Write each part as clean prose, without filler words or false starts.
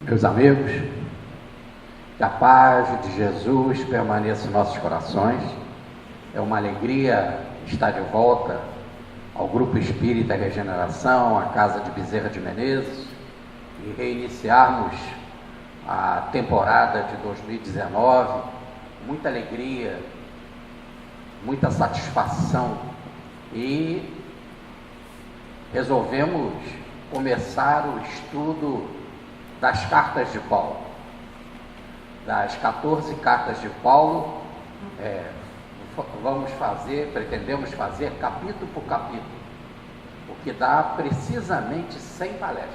Meus amigos, que a paz de Jesus permaneça em nossos corações. É uma alegria estar de volta ao Grupo Espírita Regeneração, à Casa de Bezerra de Menezes, e reiniciarmos a temporada de 2019. Muita alegria, muita satisfação, e resolvemos começar o estudo das cartas de Paulo, das 14 cartas de Paulo. Pretendemos fazer capítulo por capítulo, o que dá precisamente 100 palestras.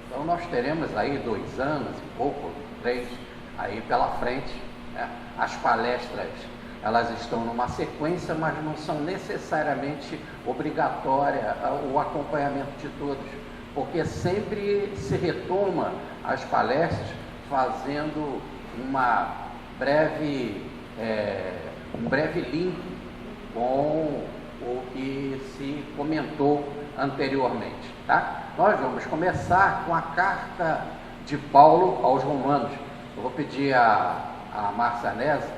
Então nós teremos aí 2 anos e pouco, 3 aí pela frente, né? As palestras, elas estão numa sequência, mas não são necessariamente obrigatória o acompanhamento de todos, porque sempre se retoma as palestras fazendo um breve link com o que se comentou anteriormente, tá? Nós vamos começar com a carta de Paulo aos Romanos. Eu vou pedir a Márcia Nese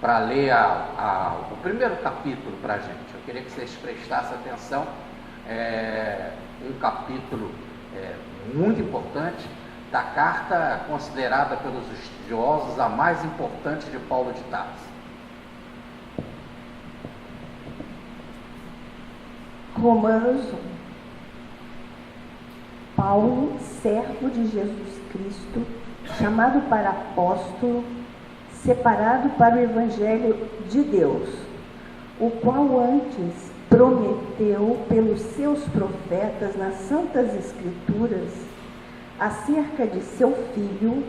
para ler o primeiro capítulo para a gente. Eu queria que vocês prestassem atenção. Um capítulo muito importante, da carta considerada pelos estudiosos a mais importante de Paulo de Tarso. Romanos 1. Paulo, servo de Jesus Cristo, chamado para apóstolo, separado para o Evangelho de Deus, o qual antes prometeu pelos seus profetas nas Santas Escrituras acerca de seu filho,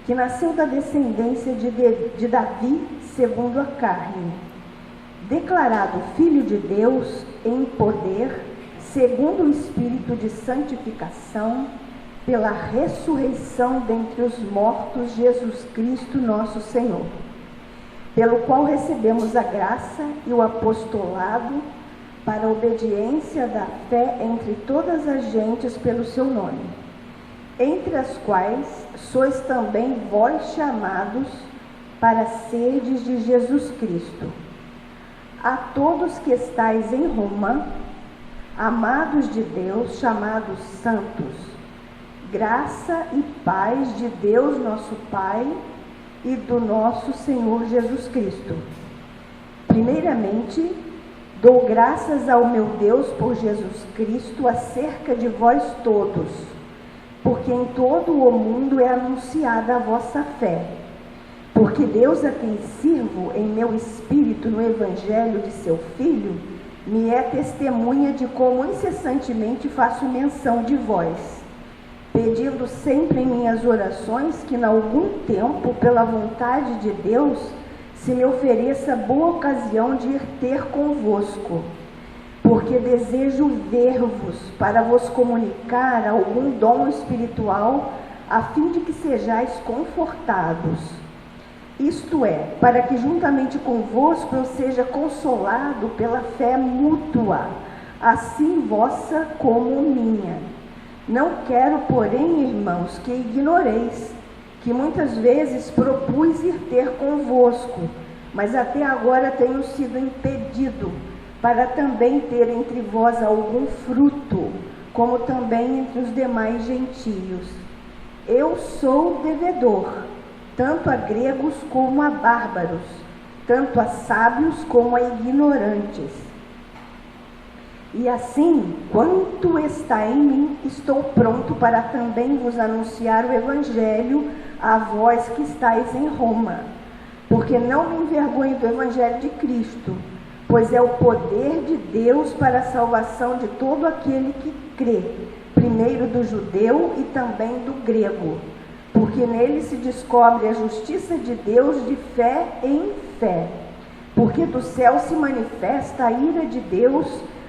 que nasceu da descendência de Davi segundo a carne, declarado Filho de Deus em poder, segundo o Espírito de santificação, pela ressurreição dentre os mortos, Jesus Cristo nosso Senhor, pelo qual recebemos a graça e o apostolado para a obediência da fé entre todas as gentes pelo seu nome, entre as quais sois também vós chamados para serdes de Jesus Cristo. A todos que estais em Roma, amados de Deus, chamados santos, graça e paz de Deus nosso Pai e do nosso Senhor Jesus Cristo. Primeiramente, dou graças ao meu Deus por Jesus Cristo acerca de vós todos, porque em todo o mundo é anunciada a vossa fé. Porque Deus, a quem sirvo em meu espírito no Evangelho de seu Filho, me é testemunha de como incessantemente faço menção de vós, pedindo sempre em minhas orações que, em algum tempo, pela vontade de Deus, se me ofereça boa ocasião de ir ter convosco, porque desejo ver-vos para vos comunicar algum dom espiritual, a fim de que sejais confortados. Isto é, para que juntamente convosco eu seja consolado pela fé mútua, assim vossa como minha. Não quero, porém, irmãos, que ignoreis que muitas vezes propus ir ter convosco, mas até agora tenho sido impedido, para também ter entre vós algum fruto, como também entre os demais gentios. Eu sou devedor, tanto a gregos como a bárbaros, tanto a sábios como a ignorantes. E assim, quanto está em mim, estou pronto para também vos anunciar o Evangelho a vós que estáis em Roma, porque não me envergonho do Evangelho de Cristo, pois é o poder de Deus para a salvação de todo aquele que crê, primeiro do judeu e também do grego, porque nele se descobre a justiça de Deus de fé em fé, porque do céu se manifesta a ira de Deus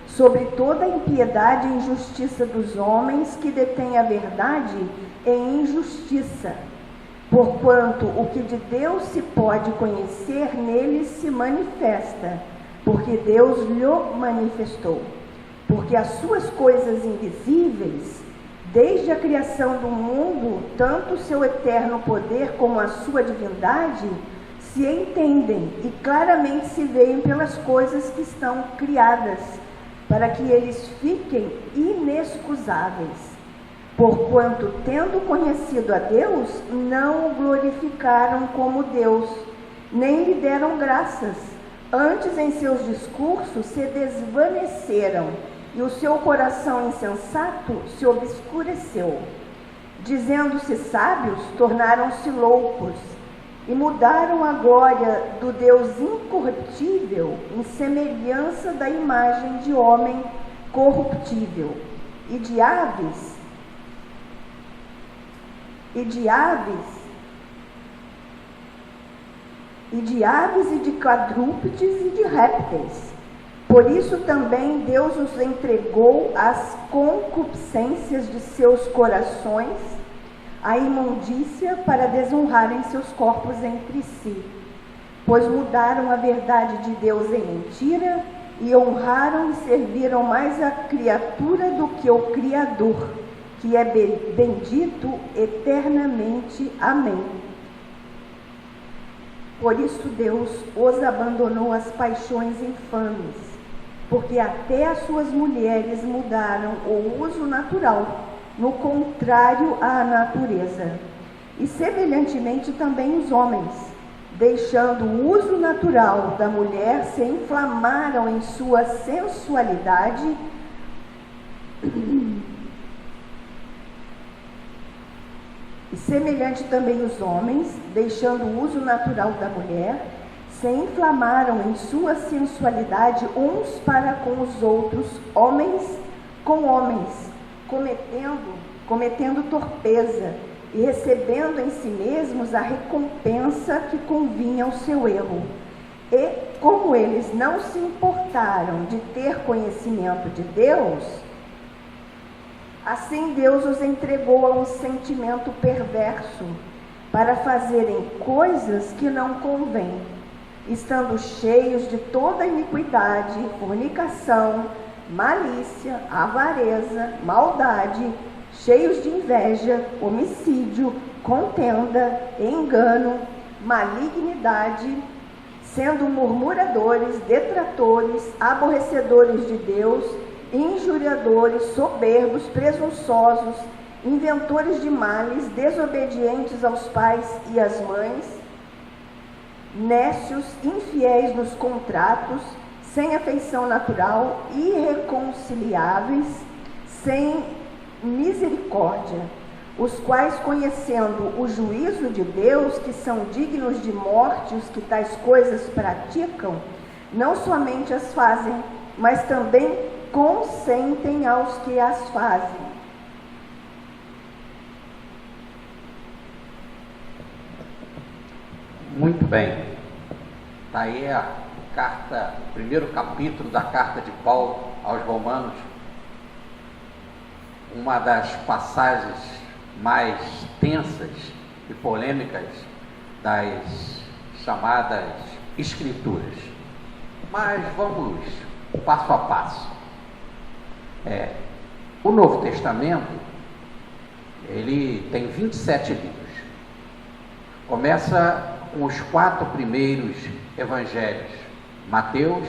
sobre toda a impiedade e injustiça dos homens que detêm a verdade em injustiça, porquanto o que de Deus se pode conhecer nele se manifesta, porque Deus lhe manifestou, porque as suas coisas invisíveis, Desde a criação do mundo, tanto o seu eterno poder como a sua divindade se entendem e claramente se veem pelas coisas que estão criadas, para que eles fiquem inexcusáveis. Porquanto, tendo conhecido a Deus, não o glorificaram como Deus, nem lhe deram graças. Antes, em seus discursos, se desvaneceram, e o seu coração insensato se obscureceu. Dizendo-se sábios, tornaram-se loucos, e mudaram a glória do Deus incorruptível em semelhança da imagem de homem corruptível, e de aves e de quadrúpedes e de répteis. Por isso também Deus os entregou às concupiscências de seus corações, à imundícia, para desonrarem seus corpos entre si. Pois mudaram a verdade de Deus em mentira e honraram e serviram mais a criatura do que o Criador, que é bendito eternamente. Amém. Por isso Deus os abandonou às paixões infames, porque até as suas mulheres mudaram o uso natural, no contrário à natureza. E semelhantemente também os homens, deixando o uso natural da mulher, se inflamaram em sua sensualidade e semelhante também os homens, deixando o uso natural da mulher, se inflamaram em sua sensualidade uns para com os outros, homens com homens, cometendo torpeza e recebendo em si mesmos a recompensa que convinha ao seu erro. E, como eles não se importaram de ter conhecimento de Deus, assim Deus os entregou a um sentimento perverso, para fazerem coisas que não convêm, estando cheios de toda iniquidade, fornicação, malícia, avareza, maldade, cheios de inveja, homicídio, contenda, engano, malignidade, sendo murmuradores, detratores, aborrecedores de Deus, injuriadores, soberbos, presunçosos, inventores de males, desobedientes aos pais e às mães, nécios, infiéis nos contratos, sem afeição natural, irreconciliáveis, sem misericórdia, os quais, conhecendo o juízo de Deus, que são dignos de morte os que tais coisas praticam, não somente as fazem, mas também consentem aos que as fazem. Muito bem. Está aí a carta, o primeiro capítulo da carta de Paulo aos Romanos, uma das passagens mais tensas e polêmicas das chamadas Escrituras. Mas vamos passo a passo. O Novo Testamento, ele tem 27 livros. Começa com os 4 primeiros evangelhos: Mateus,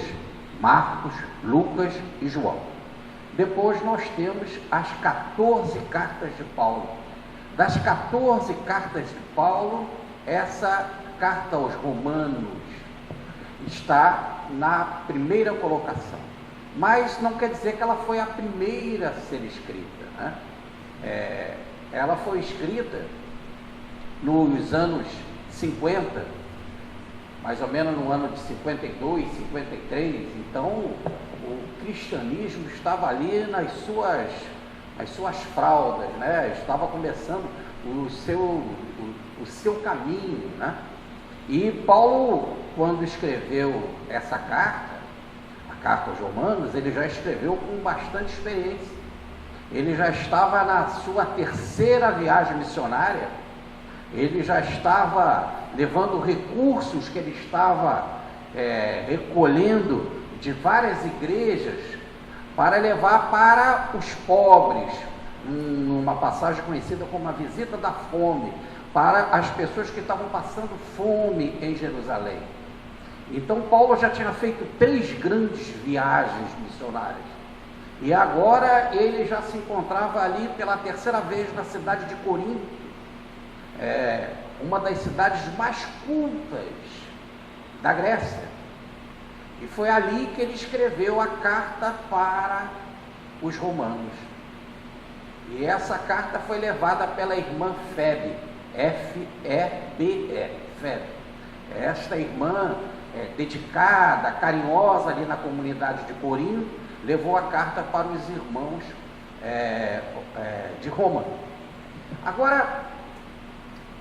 Marcos, Lucas e João. Depois nós temos as 14 cartas de Paulo. Das 14 cartas de Paulo, essa carta aos Romanos está na primeira colocação. Mas não quer dizer que ela foi a primeira a ser escrita, né? Ela foi escrita nos anos 50, mais ou menos no ano de 52, 53, então o cristianismo estava ali nas suas fraldas, né? Estava começando o seu caminho, né? E Paulo, quando escreveu essa carta, a carta aos Romanos, ele já escreveu com bastante experiência. Ele já estava na sua 3ª viagem missionária. Ele já estava levando recursos que ele estava recolhendo de várias igrejas para levar para os pobres, numa passagem conhecida como a visita da fome, para as pessoas que estavam passando fome em Jerusalém. Então Paulo já tinha feito 3 grandes viagens missionárias, e agora ele já se encontrava ali pela 3ª vez na cidade de Corinto, uma das cidades mais cultas da Grécia, e foi ali que ele escreveu a carta para os romanos. E essa carta foi levada pela irmã Febe, F-E-B-E, Febe. Esta irmã dedicada, carinhosa ali na comunidade de Corinto, levou a carta para os irmãos de Roma. Agora,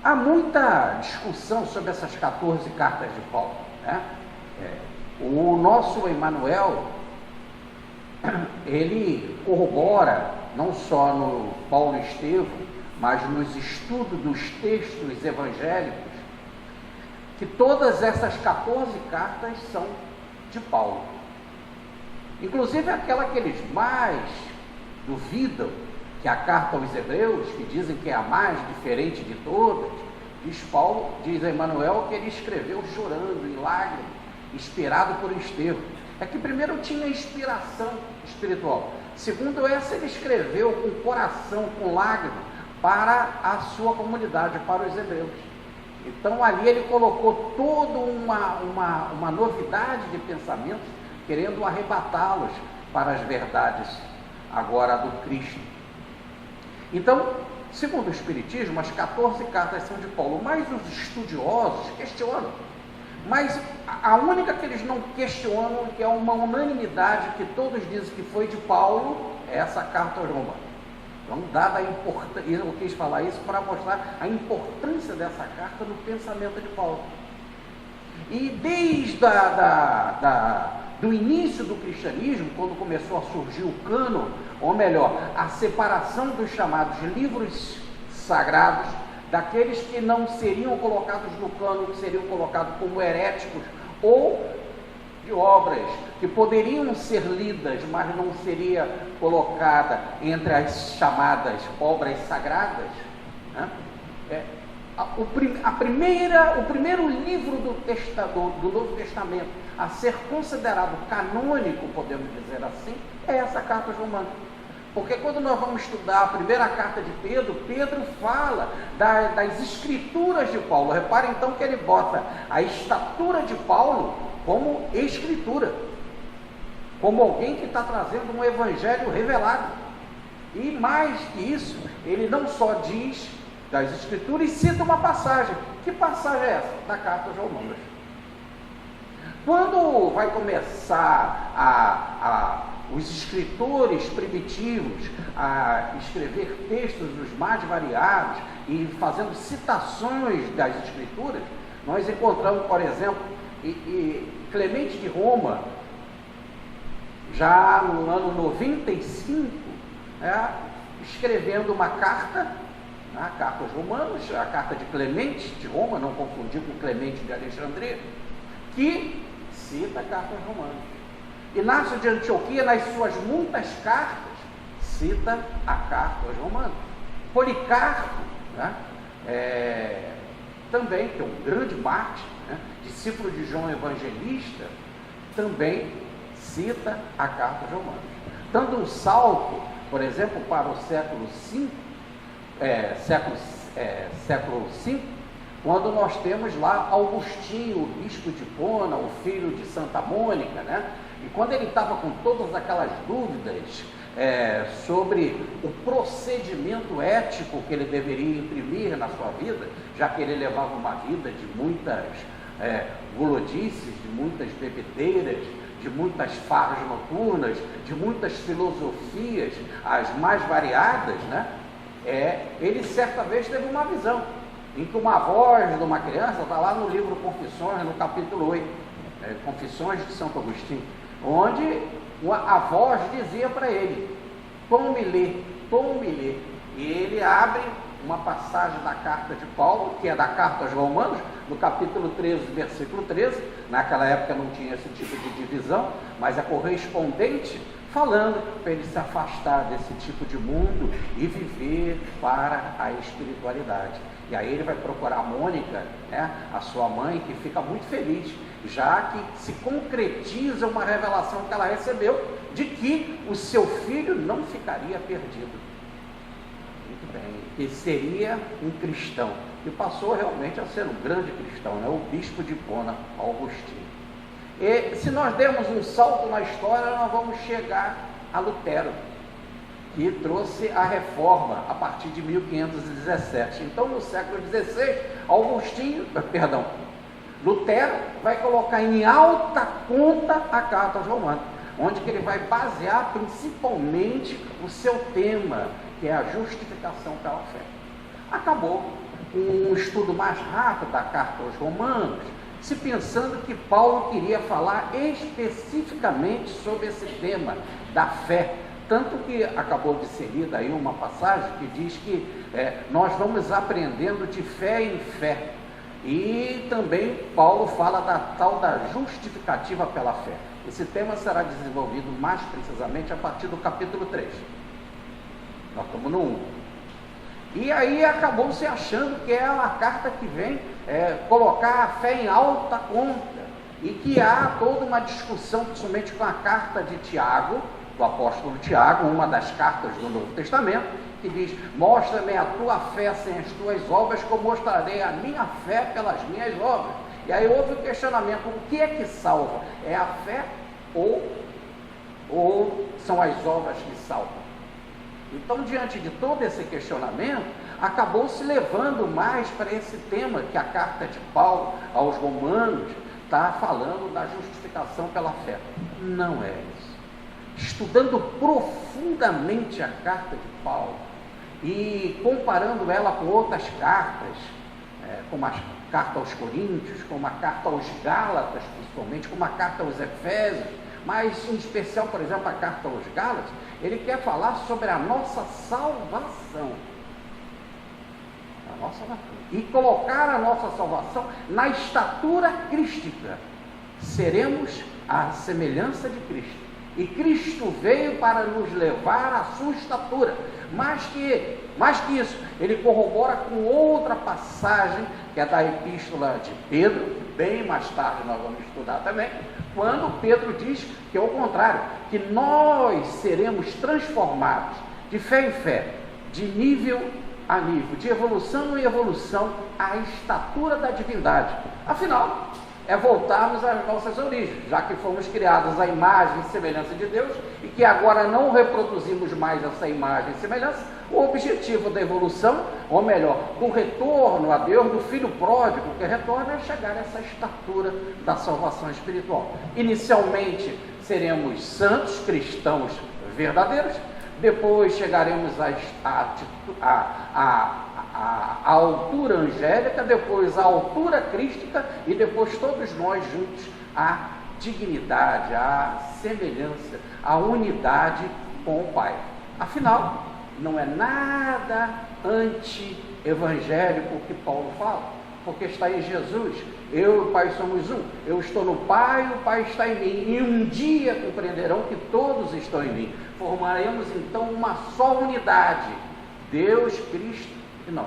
há muita discussão sobre essas 14 cartas de Paulo, né? O nosso Emmanuel, ele corrobora, não só no Paulo Estevão, mas nos estudos dos textos evangélicos, que todas essas 14 cartas são de Paulo. Inclusive aquela que eles mais duvidam, que é a carta aos Hebreus, que dizem que é a mais diferente de todas, diz Emmanuel que ele escreveu chorando, em lágrimas, inspirado por Estevão. É que primeiro tinha inspiração espiritual, segundo essa ele escreveu com coração, com lágrimas, para a sua comunidade, para os hebreus. Então ali ele colocou toda uma novidade de pensamentos, querendo arrebatá-los para as verdades agora do Cristo. Então, segundo o Espiritismo, as 14 cartas são de Paulo, mas os estudiosos questionam. Mas a única que eles não questionam, que é uma unanimidade, que todos dizem que foi de Paulo, é essa carta aos Romanos. Então, dada a importância, eu quis falar isso para mostrar a importância dessa carta no pensamento de Paulo. E desde do início do cristianismo, quando começou a surgir o cânon, ou melhor, a separação dos chamados livros sagrados, daqueles que não seriam colocados no cânon, que seriam colocados como heréticos, ou de obras que poderiam ser lidas, mas não seria colocada entre as chamadas obras sagradas, né? O primeiro livro do Novo Testamento a ser considerado canônico, podemos dizer assim, é essa carta aos Romanos. Porque quando nós vamos estudar a primeira carta de Pedro, Pedro fala das escrituras de Paulo. Repare então que ele bota a estatura de Paulo como escritura, como alguém que está trazendo um evangelho revelado. E mais que isso, ele não só diz das escrituras, e cita uma passagem. Que passagem é essa? Da carta aos Romanos. Quando vai começar os escritores primitivos a escrever textos dos mais variados e fazendo citações das escrituras, nós encontramos, por exemplo, Clemente de Roma, já no ano 95, escrevendo uma carta, a carta aos Romanos, a carta de Clemente de Roma, não confundir com Clemente de Alexandria, que cita a carta aos Romanos. Inácio de Antioquia, nas suas muitas cartas, cita a carta aos Romanos. Policarpo, também, que é um grande mártir, discípulo de João Evangelista, também cita a carta aos Romanos. Dando um salto, por exemplo, para o século V, quando nós temos lá Augustinho, o bispo de Hipona, o filho de Santa Mônica, e quando ele estava com todas aquelas dúvidas sobre o procedimento ético que ele deveria imprimir na sua vida, já que ele levava uma vida de muitas gulodices, de muitas bebedeiras, de muitas farras noturnas, de muitas filosofias, as mais variadas, ele certa vez teve uma visão, em que uma voz de uma criança, está lá no livro Confissões, no capítulo 8, Confissões de Santo Agostinho, onde a voz dizia para ele, tome lê, e ele abre uma passagem da carta de Paulo, que é da carta aos Romanos, no capítulo 13, versículo 13, naquela época não tinha esse tipo de divisão, mas a correspondente falando para ele se afastar desse tipo de mundo e viver para a espiritualidade. E aí ele vai procurar a Mônica, né, a sua mãe, que fica muito feliz, já que se concretiza uma revelação que ela recebeu de que o seu filho não ficaria perdido. Muito bem, que seria um cristão, e passou realmente a ser um grande cristão, né, o bispo de Hipona, Augustinho. E se nós dermos um salto na história, nós vamos chegar a Lutero, que trouxe a reforma a partir de 1517. Então, no século XVI, Lutero vai colocar em alta conta a carta aos Romanos, onde que ele vai basear principalmente o seu tema, que é a justificação pela fé. Acabou um estudo mais rápido da carta aos Romanos, se pensando que Paulo queria falar especificamente sobre esse tema da fé. Tanto que acabou de ser lida aí uma passagem que diz que nós vamos aprendendo de fé em fé. E também Paulo fala da tal da justificativa pela fé. Esse tema será desenvolvido mais precisamente a partir do capítulo 3. Nós estamos no 1. E aí acabou se achando que é uma carta que vem colocar a fé em alta conta. E que há toda uma discussão, principalmente com a carta de Tiago, do apóstolo Tiago, uma das cartas do Novo Testamento, que diz: mostra-me a tua fé sem as tuas obras, que eu mostrarei a minha fé pelas minhas obras. E aí houve o questionamento: o que é que salva? É a fé ou são as obras que salvam? Então, diante de todo esse questionamento, acabou se levando mais para esse tema que a carta de Paulo aos Romanos está falando da justificação pela fé. Não é isso. Estudando profundamente a carta de Paulo e comparando ela com outras cartas, como a carta aos Coríntios, como a carta aos Gálatas, principalmente, como a carta aos Efésios, mas em especial, por exemplo, a carta aos Gálatas, ele quer falar sobre a nossa salvação. A nossa salvação. E colocar a nossa salvação na estatura crística. Seremos a semelhança de Cristo. E Cristo veio para nos levar à sua estatura. Mais que isso, ele corrobora com outra passagem, que é da epístola de Pedro, que bem mais tarde nós vamos estudar também, quando Pedro diz que é o contrário, que nós seremos transformados de fé em fé, de nível a nível, de evolução em evolução, à estatura da divindade. Afinal, é voltarmos às nossas origens, já que fomos criados à imagem e semelhança de Deus e que agora não reproduzimos mais essa imagem e semelhança. O objetivo da evolução, ou melhor, do retorno a Deus, do filho pródigo que retorna, é chegar a essa estatura da salvação espiritual. Inicialmente seremos santos, cristãos verdadeiros, depois chegaremos à altura angélica, depois à altura crística e depois todos nós juntos à dignidade, à semelhança, à unidade com o Pai. Afinal, não é nada anti-evangélico que Paulo fala, porque está em Jesus. Eu e o Pai somos um. Eu estou no Pai, o Pai está em mim. E um dia compreenderão que todos estão em mim. Formaremos então uma só unidade, Deus, Cristo e nós.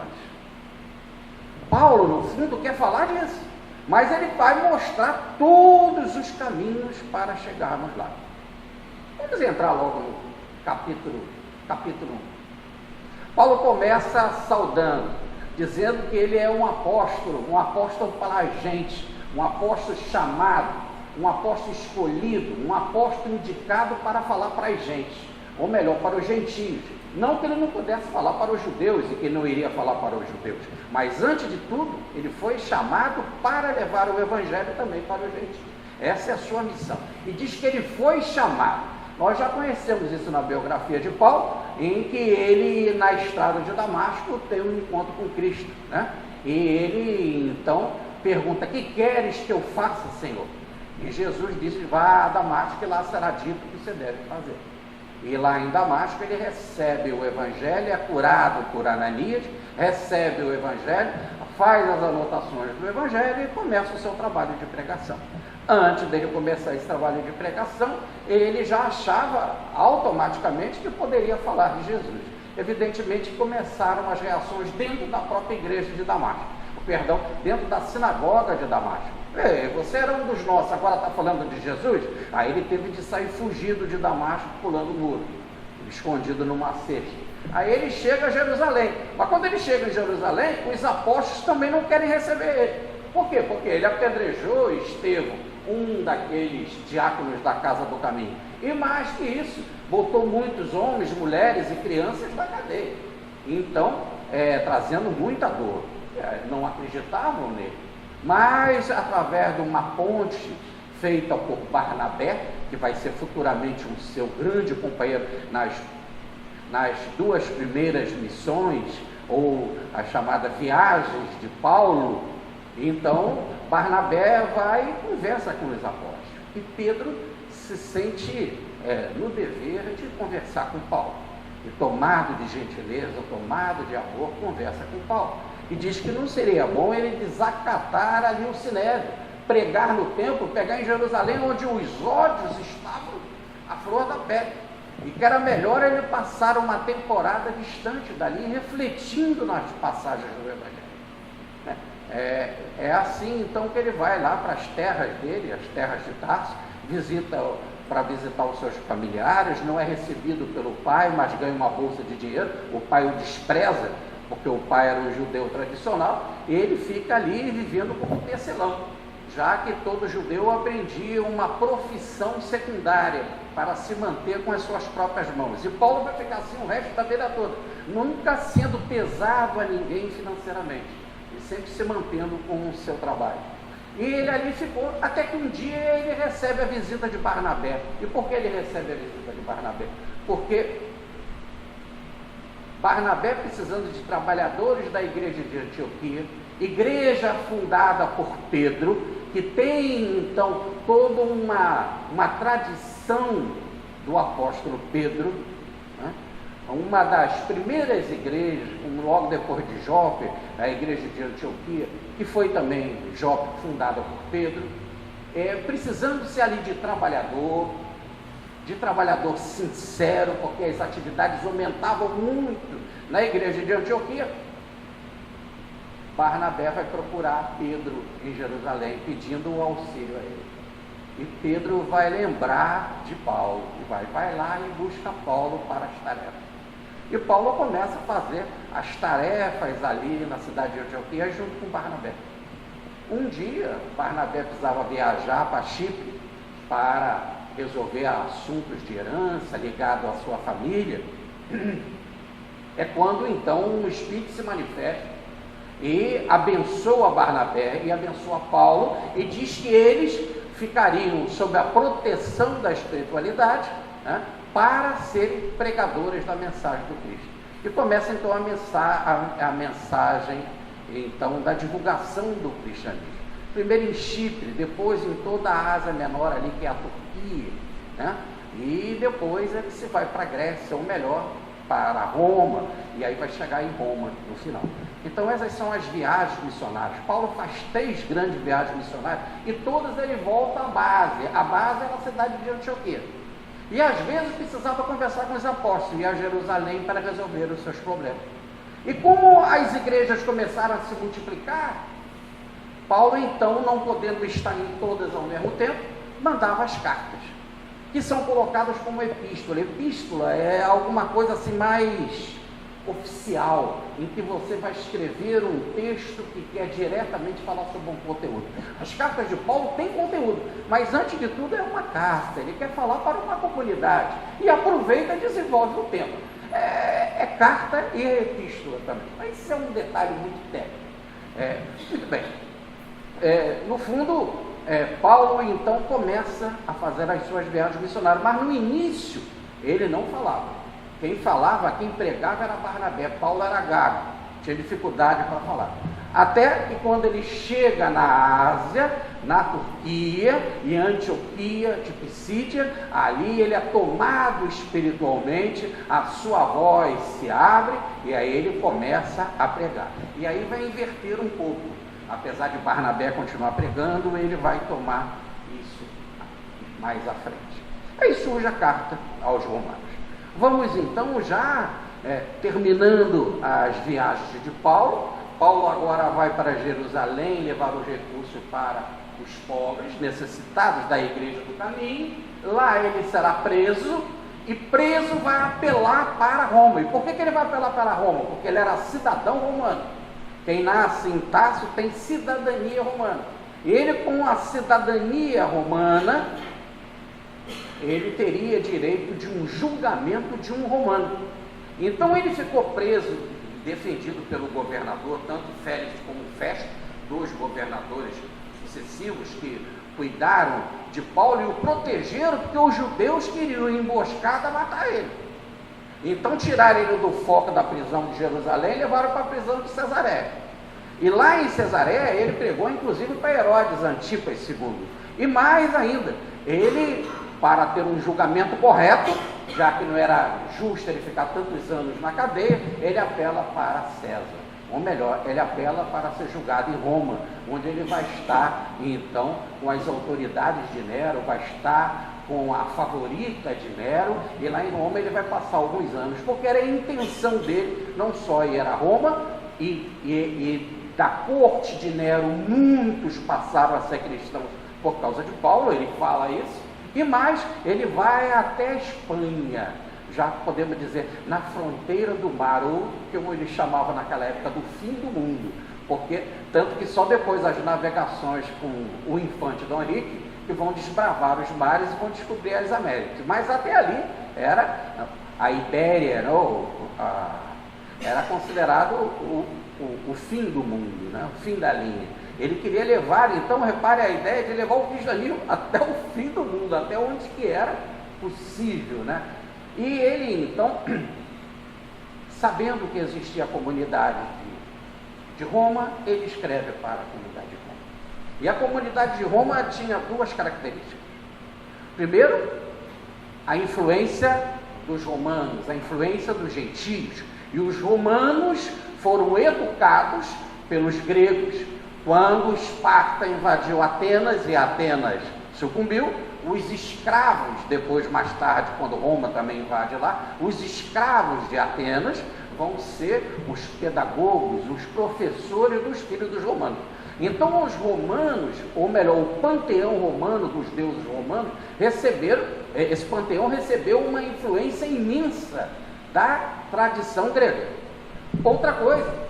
Paulo, no fundo, quer falar disso, mas ele vai mostrar todos os caminhos para chegarmos lá. Vamos entrar logo no capítulo 1. Paulo começa saudando, dizendo que ele é um apóstolo para a gente, um apóstolo chamado, um apóstolo escolhido, um apóstolo indicado para falar para a gente, ou melhor, para os gentios. Não que ele não pudesse falar para os judeus e que ele não iria falar para os judeus, mas antes de tudo, ele foi chamado para levar o evangelho também para os gentios. Essa é a sua missão. E diz que ele foi chamado. Nós já conhecemos isso na biografia de Paulo, em que ele, na estrada de Damasco, tem um encontro com Cristo, né? E ele, então, pergunta: que queres que eu faça, Senhor? E Jesus disse: vá a Damasco, e lá será dito o que você deve fazer. E lá em Damasco ele recebe o evangelho, é curado por Ananias, recebe o evangelho, faz as anotações do Evangelho e começa o seu trabalho de pregação. Antes dele começar esse trabalho de pregação, ele já achava automaticamente que poderia falar de Jesus. Evidentemente começaram as reações dentro da própria igreja de Damasco, dentro da sinagoga de Damasco. Ei, você era um dos nossos, agora está falando de Jesus? Aí ele teve de sair fugido de Damasco, pulando o muro, escondido numa cesta. Aí ele chega a Jerusalém, mas quando ele chega em Jerusalém, os apóstolos também não querem receber ele. Por quê? Porque ele apedrejou Estevão, um daqueles diáconos da Casa do Caminho, e mais que isso, botou muitos homens, mulheres e crianças na cadeia, então, trazendo muita dor. Não acreditavam nele, mas através de uma ponte feita por Barnabé, que vai ser futuramente um seu grande companheiro nas duas primeiras missões, ou as chamadas viagens de Paulo. Então Barnabé vai e conversa com os apóstolos, e Pedro se sente no dever de conversar com Paulo, e tomado de gentileza, tomado de amor, conversa com Paulo, e diz que não seria bom ele desacatar ali o Sinédrio, pregar no templo, pegar em Jerusalém, onde os ódios estavam à flor da pele, e que era melhor ele passar uma temporada distante dali, refletindo nas passagens do Evangelho. É assim então que ele vai lá para as terras dele, as terras de Tarso, para visitar os seus familiares, não é recebido pelo pai, mas ganha uma bolsa de dinheiro. O pai o despreza, porque o pai era um judeu tradicional, e ele fica ali vivendo como tecelão, já que todo judeu aprendia uma profissão secundária para se manter com as suas próprias mãos. E Paulo vai ficar assim o resto da vida toda, nunca sendo pesado a ninguém financeiramente, e sempre se mantendo com o seu trabalho. E ele ali ficou, até que um dia ele recebe a visita de Barnabé. E por que ele recebe a visita de Barnabé? Porque Barnabé, precisando de trabalhadores da igreja de Antioquia, igreja fundada por Pedro, que tem então toda uma tradição do apóstolo Pedro, né? Uma das primeiras igrejas, logo depois de Jope, a igreja de Antioquia, que foi também Jope fundada por Pedro, precisando-se ali de trabalhador sincero, porque as atividades aumentavam muito na igreja de Antioquia. Barnabé vai procurar Pedro em Jerusalém, pedindo um auxílio a ele. E Pedro vai lembrar de Paulo, e vai lá e busca Paulo para as tarefas. E Paulo começa a fazer as tarefas ali na cidade de Antioquia junto com Barnabé. Um dia, Barnabé precisava viajar para Chipre para resolver assuntos de herança ligado à sua família. É quando então o Espírito se manifesta e abençoa Barnabé e abençoa Paulo, e diz que eles ficariam sob a proteção da espiritualidade, né, para serem pregadores da mensagem do Cristo. E começa então a mensagem então da divulgação do cristianismo. Primeiro em Chipre, depois em toda a Ásia Menor ali, que é a Turquia, né? E depois é que se vai para a Grécia, ou melhor, para Roma, e aí vai chegar em Roma no final. Então essas são as viagens missionárias. Paulo faz 3 grandes viagens missionárias, e todas ele volta à base. A base era a cidade de Antioquia. E às vezes precisava conversar com os apóstolos, ir a Jerusalém para resolver os seus problemas. E como as igrejas começaram a se multiplicar, Paulo então, não podendo estar em todas ao mesmo tempo, mandava as cartas, que são colocadas como epístola. Epístola é alguma coisa assim mais oficial, em que você vai escrever um texto que quer diretamente falar sobre um conteúdo. As cartas de Paulo têm conteúdo, mas antes de tudo é uma carta, ele quer falar para uma comunidade, e aproveita e desenvolve o tema. É carta e é epístola também, mas isso é um detalhe muito técnico. Muito bem. No fundo, Paulo então começa a fazer as suas viagens missionárias, mas no início ele não falava. Quem falava, quem pregava era Barnabé. Paulo era gago, tinha dificuldade para falar. Até que quando ele chega na Ásia, na Turquia, em Antioquia de Pisídia, ali ele é tomado espiritualmente, a sua voz se abre e aí ele começa a pregar. E aí vai inverter um pouco, apesar de Barnabé continuar pregando, ele vai tomar isso mais à frente. Aí surge a carta aos Romanos. Vamos então já terminando as viagens de Paulo. Paulo agora vai para Jerusalém levar os recursos para os pobres, necessitados da igreja do caminho. Lá ele será preso, e preso vai apelar para Roma. E por que ele vai apelar para Roma? Porque ele era cidadão romano. Quem nasce em Tarso tem cidadania romana. E ele, com a cidadania romana, ele teria direito de um julgamento de um romano. Então ele ficou preso, defendido pelo governador, tanto Félix como Festo, dois governadores sucessivos que cuidaram de Paulo e o protegeram, porque os judeus queriam emboscada matar ele. Então tiraram ele do foco da prisão de Jerusalém e levaram para a prisão de Cesareia. E lá em Cesareia ele pregou inclusive para Herodes Antipas II. E mais ainda, ele, para ter um julgamento correto, já que não era justo ele ficar tantos anos na cadeia, ele apela para César. Ou melhor, ele apela para ser julgado em Roma, onde ele vai estar, então, com as autoridades de Nero, vai estar com a favorita de Nero, e lá em Roma ele vai passar alguns anos, porque era a intenção dele, não só ir a Roma, e da corte de Nero, muitos passaram a ser cristãos por causa de Paulo, ele fala isso, e mais, ele vai até a Espanha, já podemos dizer, na fronteira do mar, ou como ele chamava naquela época, do fim do mundo, porque, tanto que só depois das navegações com o infante Dom Henrique, que vão desbravar os mares e vão descobrir as Américas, mas até ali era a Ibéria, era considerado o fim do mundo, né? O fim da linha. Ele queria levar, então, repare a ideia de levar o cristianismo até o fim do mundo, até onde que era possível, né? E ele, então, sabendo que existia a comunidade de Roma, ele escreve para a comunidade de Roma. E a comunidade de Roma tinha duas características. Primeiro, a influência dos romanos, a influência dos gentios. E os romanos foram educados pelos gregos. Quando Esparta invadiu Atenas e Atenas sucumbiu, os escravos, depois mais tarde, quando Roma também invade lá, os escravos de Atenas vão ser os pedagogos, os professores dos filhos dos romanos. Então os romanos, ou melhor, o panteão romano dos deuses romanos, esse panteão recebeu uma influência imensa da tradição grega. Outra coisa,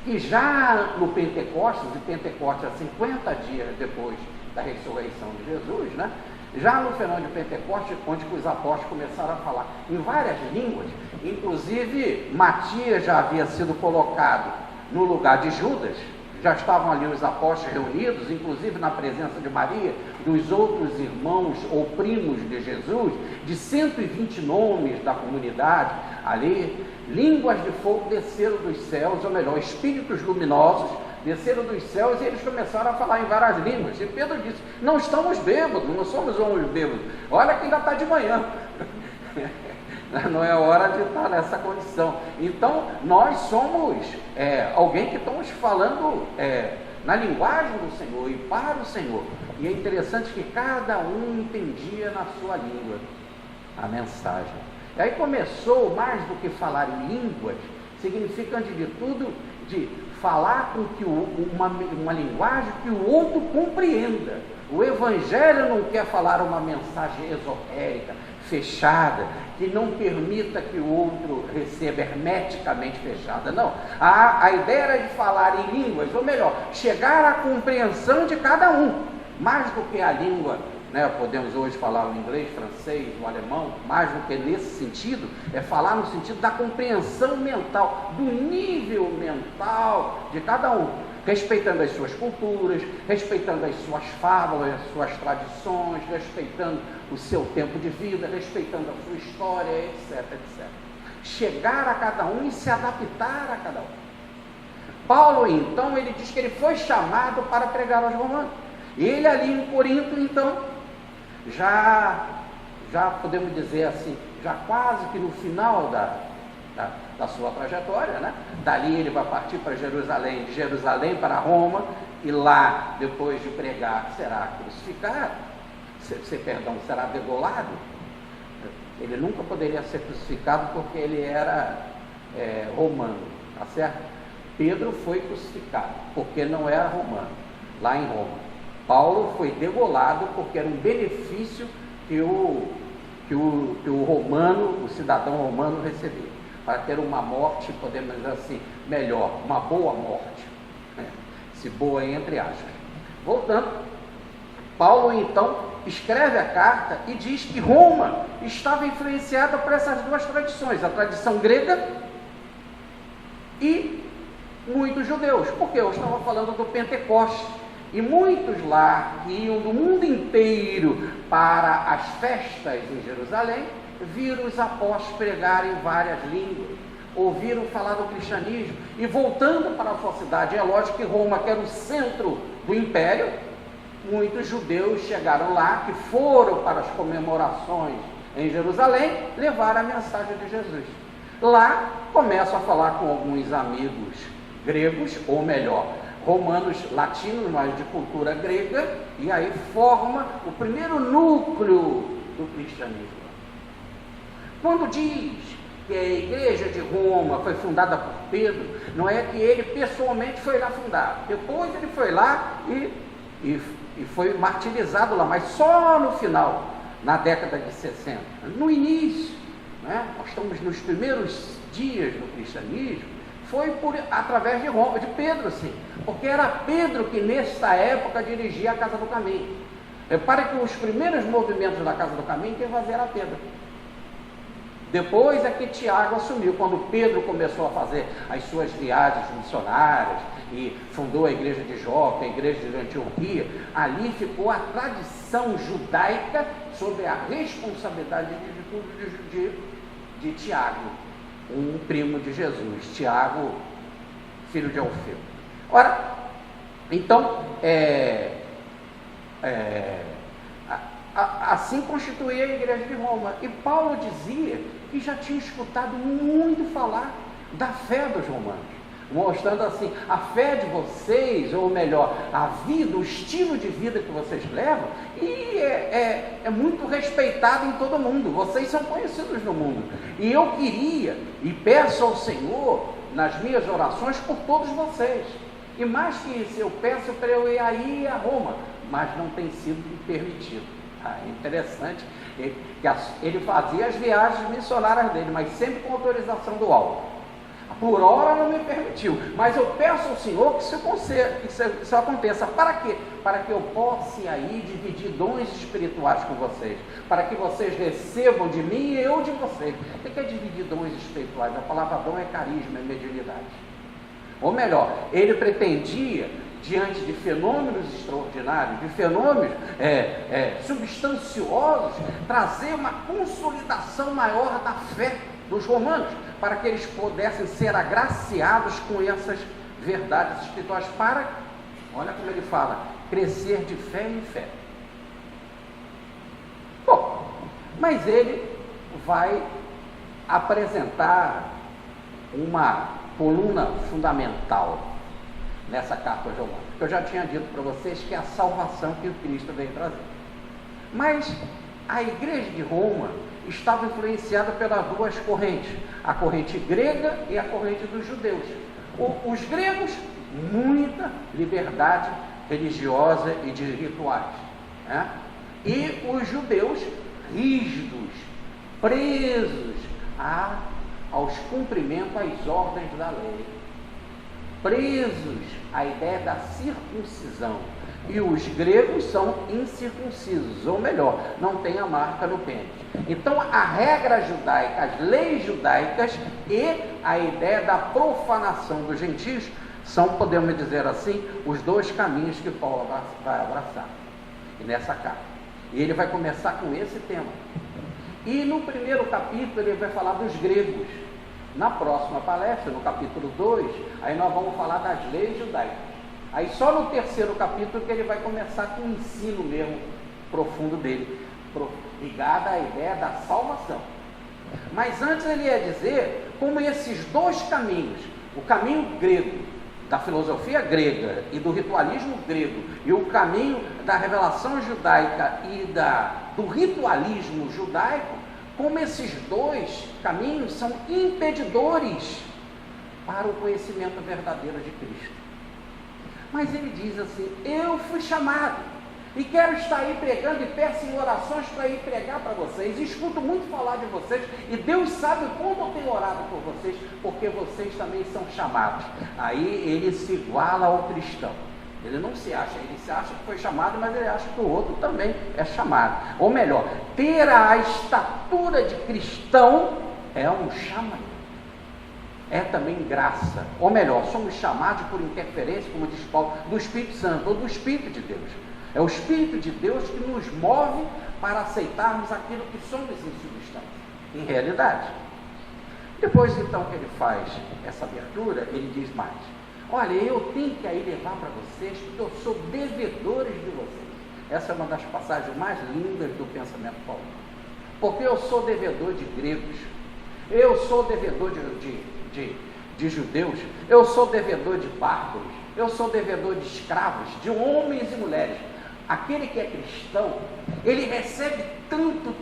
que já no Pentecostes, e Pentecostes é 50 dias depois da ressurreição de Jesus, né? Já no fenômeno de Pentecostes, onde os apóstolos começaram a falar em várias línguas, inclusive Matias já havia sido colocado no lugar de Judas, já estavam ali os apóstolos reunidos, inclusive na presença de Maria, dos outros irmãos ou primos de Jesus, de 120 nomes da comunidade, ali, línguas de fogo desceram dos céus, ou melhor, espíritos luminosos, desceram dos céus e eles começaram a falar em várias línguas. E Pedro disse, não estamos bêbados, não somos homens bêbados, olha que ainda está de manhã. Não é hora de estar nessa condição. Então, nós somos alguém que estamos falando na linguagem do Senhor e para o Senhor. E é interessante que cada um entendia na sua língua a mensagem. E aí começou, mais do que falar em línguas, significa, antes de tudo, de falar com que uma linguagem que o outro compreenda. O Evangelho não quer falar uma mensagem esotérica, fechada, que não permita que o outro receba, hermeticamente fechada, não. A ideia era de falar em línguas, ou melhor, chegar à compreensão de cada um, mais do que a língua, né? Podemos hoje falar o inglês, francês, o alemão, mais do que nesse sentido, é falar no sentido da compreensão mental, do nível mental de cada um, respeitando as suas culturas, respeitando as suas fábulas, as suas tradições, respeitando o seu tempo de vida, respeitando a sua história, etc, etc. Chegar a cada um e se adaptar a cada um. Paulo, então, ele diz que ele foi chamado para pregar aos romanos. Ele ali em Corinto, então, já podemos dizer assim, já quase que no final da sua trajetória, né? Dali ele vai partir para Jerusalém, de Jerusalém para Roma, e lá, depois de pregar, será crucificado, será degolado. Ele nunca poderia ser crucificado porque ele era romano, tá certo? Pedro foi crucificado porque não era romano, lá em Roma. Paulo foi degolado porque era um benefício que o romano, o cidadão romano recebia, para ter uma morte, podemos dizer assim, melhor, uma boa morte, né? Se boa entre aspas. Voltando, Paulo então escreve a carta e diz que Roma estava influenciada por essas duas tradições, a tradição grega e muitos judeus, porque eu estava falando do Pentecostes, e muitos lá que iam do mundo inteiro para as festas em Jerusalém, viram os apóstolos pregarem várias línguas, ouviram falar do cristianismo, e voltando para a sua cidade, é lógico que Roma, que era o centro do império, muitos judeus chegaram lá, que foram para as comemorações em Jerusalém, levaram a mensagem de Jesus. Lá começam a falar com alguns amigos gregos, ou melhor, romanos latinos, mas de cultura grega, e aí forma o primeiro núcleo do cristianismo. Quando diz que a igreja de Roma foi fundada por Pedro, não é que ele pessoalmente foi lá fundar, depois ele foi lá e foi martirizado lá, mas só no final, na década de 60. No início, né, nós estamos nos primeiros dias do cristianismo, foi através de Pedro, sim, porque era Pedro que nesta época dirigia a Casa do Caminho. Repare que os primeiros movimentos da Casa do Caminho quem fazia era Pedro. Depois é que Tiago assumiu, quando Pedro começou a fazer as suas viagens missionárias e fundou a igreja de Jope, a igreja de Antioquia. Ali ficou a tradição judaica sobre a responsabilidade de Tiago, um primo de Jesus, Tiago, filho de Alfeu. Ora, então, assim constituía a igreja de Roma. E Paulo dizia que já tinha escutado muito falar da fé dos romanos, mostrando assim, a fé de vocês, ou melhor, a vida, o estilo de vida que vocês levam, e é muito respeitado em todo mundo, vocês são conhecidos no mundo, e eu queria, e peço ao Senhor, nas minhas orações, por todos vocês, e mais que isso, eu peço para eu ir aí a Roma, mas não tem sido permitido. É interessante que ele fazia as viagens missionárias dele, mas sempre com autorização do alto. Por hora não me permitiu, mas eu peço ao Senhor que isso aconteça. Para quê? Para que eu possa aí dividir dons espirituais com vocês, para que vocês recebam de mim e eu de vocês. O que é dividir dons espirituais? A palavra dom é carisma, é mediunidade. Ou melhor, ele pretendia, diante de fenômenos extraordinários, de fenômenos substanciosos, trazer uma consolidação maior da fé dos romanos, para que eles pudessem ser agraciados com essas verdades espirituais, para, olha como ele fala, crescer de fé em fé. Bom, mas ele vai apresentar uma coluna fundamental nessa carta aos Romanos, que eu já tinha dito para vocês que é a salvação que o Cristo veio trazer. Mas a igreja de Roma estava influenciada pelas duas correntes, a corrente grega e a corrente dos judeus. Os gregos, muita liberdade religiosa e de rituais, né? E os judeus, rígidos, presos aos cumprimentos, às ordens da lei, presos à ideia da circuncisão. E os gregos são incircuncisos, ou melhor, não tem a marca no pênis. Então a regra judaica, as leis judaicas e a ideia da profanação dos gentios são, podemos dizer assim, os dois caminhos que Paulo vai abraçar nessa carta. E ele vai começar com esse tema. E no primeiro capítulo ele vai falar dos gregos. Na próxima palestra, no capítulo 2, aí nós vamos falar das leis judaicas. Aí só no terceiro capítulo que ele vai começar com o ensino mesmo profundo dele, ligado à ideia da salvação. Mas antes ele ia dizer como esses dois caminhos, o caminho grego, da filosofia grega e do ritualismo grego, e o caminho da revelação judaica e do ritualismo judaico, como esses dois caminhos são impedidores para o conhecimento verdadeiro de Cristo. Mas ele diz assim: eu fui chamado e quero estar aí pregando, e peço em orações para ir pregar para vocês. Escuto muito falar de vocês, e Deus sabe o quanto eu tenho orado por vocês, porque vocês também são chamados. Aí ele se iguala ao cristão. Ele não se acha, ele se acha que foi chamado, mas ele acha que o outro também é chamado. Ou melhor, ter a estatura de cristão é um chamamento. É também graça. Ou melhor, somos chamados por interferência, como diz Paulo, do Espírito Santo, ou do Espírito de Deus. É o Espírito de Deus que nos move para aceitarmos aquilo que somos em substância, em realidade. Depois então que ele faz essa abertura, ele diz mais: olha, eu tenho que aí levar para vocês, porque eu sou devedores de vocês. Essa é uma das passagens mais lindas do pensamento paulino. Porque eu sou devedor de gregos, eu sou devedor de judeus, eu sou devedor de bárbaros, eu sou devedor de escravos, de homens e mulheres. Aquele que é cristão, ele recebe tanto